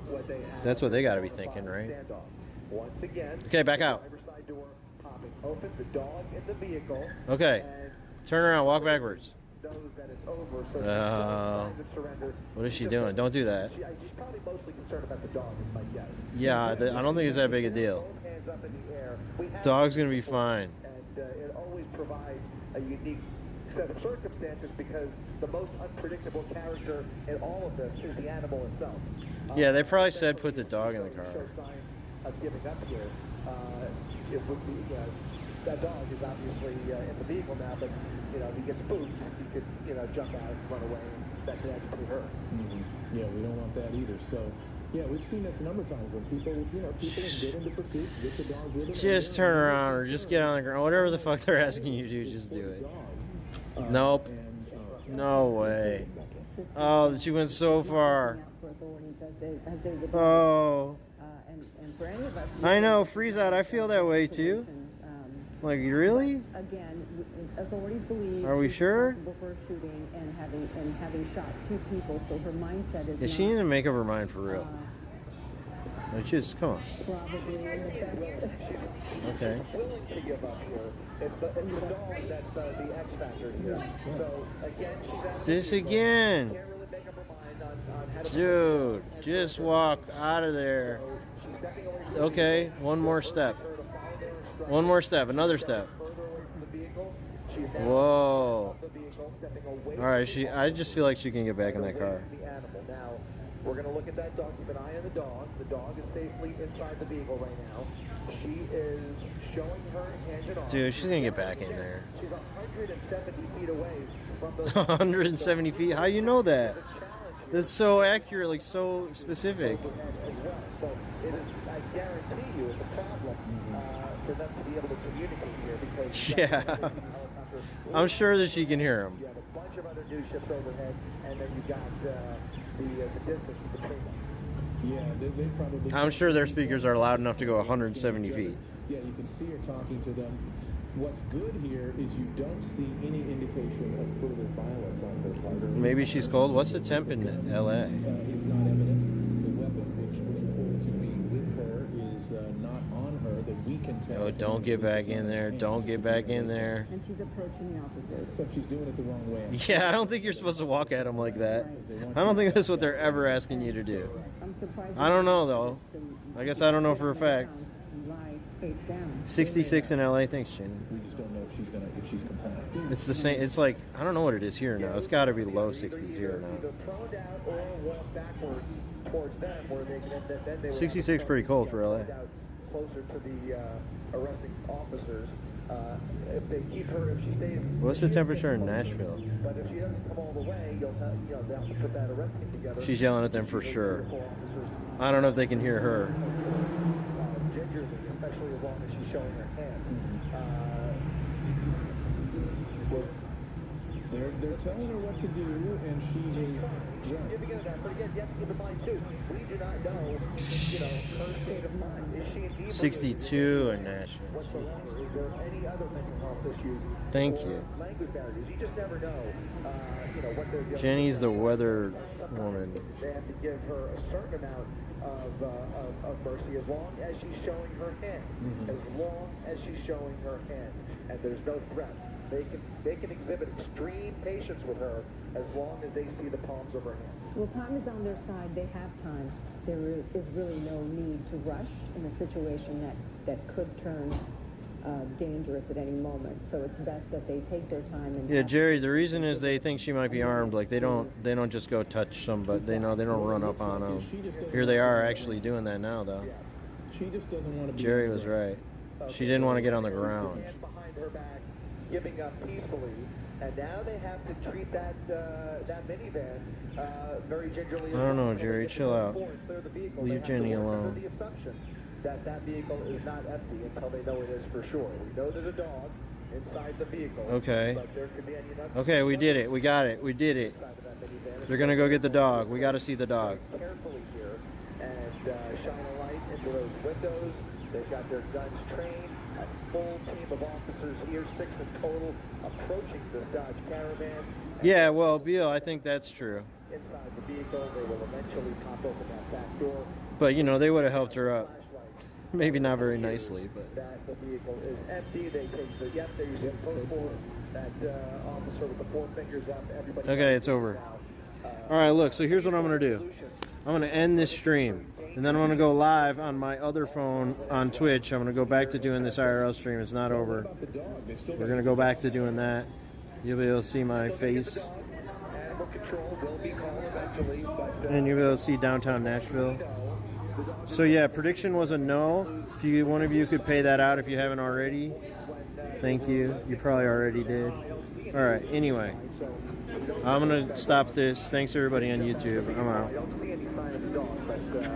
what they have, That's what they got to be thinking, right? standoff. Once again, Okay, back out. driver's side door popping open, the dog in the vehicle. Okay, And turn around, walk backwards. knows that it's over, so Oh. signs of surrender. What is she doing? Don't do that. She's probably mostly concerned about the dog, is my guess. Yeah, I don't think it's that big a deal. Both hands up in the air. We have Dog's gonna be fine. And it always provides a unique set of circumstances because the most unpredictable character in all of this is the animal itself. Yeah, they probably said put the dog in the car. Show signs of giving up here. It would be that dog is obviously in the vehicle now, but if he gets spooked, he could jump out, run away, and that could actually hurt. Mm-hmm. Yeah, we don't want that either. So, yeah, we've seen this a number of times when people get into pursuits, get the dog with them. Just turn around or just get on the ground. Whatever the fuck they're asking you to do, just do it. Nope. No way. Oh, she went so far. Oh. And for any of us, I know, freeze out. I feel that way too. Like, really? again, authorities believe Are we she's sure? responsible for a shooting and having shot 2 people. So her mindset is Yeah, she needs to make up her mind for real. Like, just, come on. probably in the best. Okay. Willing to give up here. It's the dog that's the X factor here. So again, she's This again. can't really make up her mind on how to. Dude, just walk out of there. She's stepping away from Okay, one more step. One more step, another step. further away from the vehicle. She's now Whoa. off the vehicle, stepping away All right, I just feel like she can get back in that car. from the animal. Now, we're going to look at that dog. Keep an eye on the dog. The dog is safely inside the vehicle right now. She is showing her hands and arms. Dude, she's gonna get back in there. She's 170 feet away from those. 170 feet. How you know that? That's so accurate, like so specific. As well. So it is, I guarantee you, it's a problem for them to be able to communicate here because Yeah. I'm sure that she can hear him. you have a bunch of other news ships overhead, and then you got the distance between them. Yeah, they probably. I'm sure their speakers are loud enough to go 170 feet. Yeah, you can see her talking to them. What's good here is you don't see any indication of further violence on her part. Maybe she's cold. What's the temp in LA? It's not evident. The weapon which was reported to be with her is not on her that we can tell. Oh, don't get back in there. Don't get back in there. And she's approaching the officers. Except she's doing it the wrong way. Yeah, I don't think you're supposed to walk at them like that. I don't think that's what they're ever asking you to do. I'm surprised. I don't know, though. I guess I don't know for a fact. Lie face down. 66 in LA. Thanks, Shannon. We just don't know if she's compliant. It's the same. It's like, I don't know what it is here now. It's got to be low 60s here Either now. prone down or walk backwards towards them, where they can then they would 66 pretty cold for LA. Closer to the arresting officers. If they keep her, if she stays. What's the temperature in Nashville? But if she doesn't come all the way, you'll have, they'll have to put that arrest team together. She's yelling at them for sure. Officers, I don't know if they can hear her. gingerly, especially as long as she's showing her hand. They're telling her what to do, and she is Giving it that, but again, you have to keep in mind too, we do not know, her state of mind. Is she indeed 62 in Nashville. whatsoever? Is there any other mental health issues? Thank or you. Language barriers. You just never know, what they're dealing Jenny's with. the weather woman. They have to give her a certain amount of mercy as long as she's showing her hand. As long as she's showing her hand, and there's no threat. They can exhibit extreme patience with her as long as they see the palms of her hand. Well, time is on their side. They have time. There is really no need to rush in a situation that could turn dangerous at any moment. So it's best that they take their time and. Yeah, Jerry. The reason is they think she might be armed. Like they don't just go touch somebody. They know they don't run up on them. Here they are actually doing that now, though. she just doesn't want to be. Jerry was right. She didn't want to get on the ground. Hands behind her back, giving up peacefully, and now they have to treat that minivan very gingerly. I don't know, Jerry. Chill out. Clear the vehicle. Leave They have to Jenny work under alone. The assumption that vehicle is not empty until they know it is for sure. We know there's a dog inside the vehicle. Okay. But there could be any Okay, we did it. We got it. We did it. inside of that minivan. They're gonna go get the dog. We got to see the dog. Carefully here and shine a light into those windows. They've got their guns trained. full team of officers here, 6 in total, approaching this Dodge Caravan. Yeah, well, Beal, I think that's true. Inside the vehicle, they will eventually pop open that back door. But, you know, they would have helped her up. Flashlight. Maybe not very nicely, but... That the vehicle is empty. They take the, yep, they're using code for that officer with the 4 fingers up. Everybody. Okay, it's over. All right, look, so here's what I'm going to do. I'm going to end this stream, and then I'm going to go live on my other phone on Twitch. I'm going to go back to doing this IRL stream. It's not over. We're going to go back to doing that. You'll be able to see my face. Animal control will be called eventually, but And you'll be able to see downtown Nashville. So yeah, prediction was a no. If you, one of you could pay that out if you haven't already. Thank you. You probably already did. All right, anyway. I'm going to stop this. Thanks everybody on YouTube. I'm out. I don't see any sign of the dog, but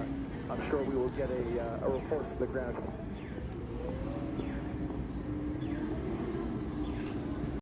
I'm sure we will get a report from the ground.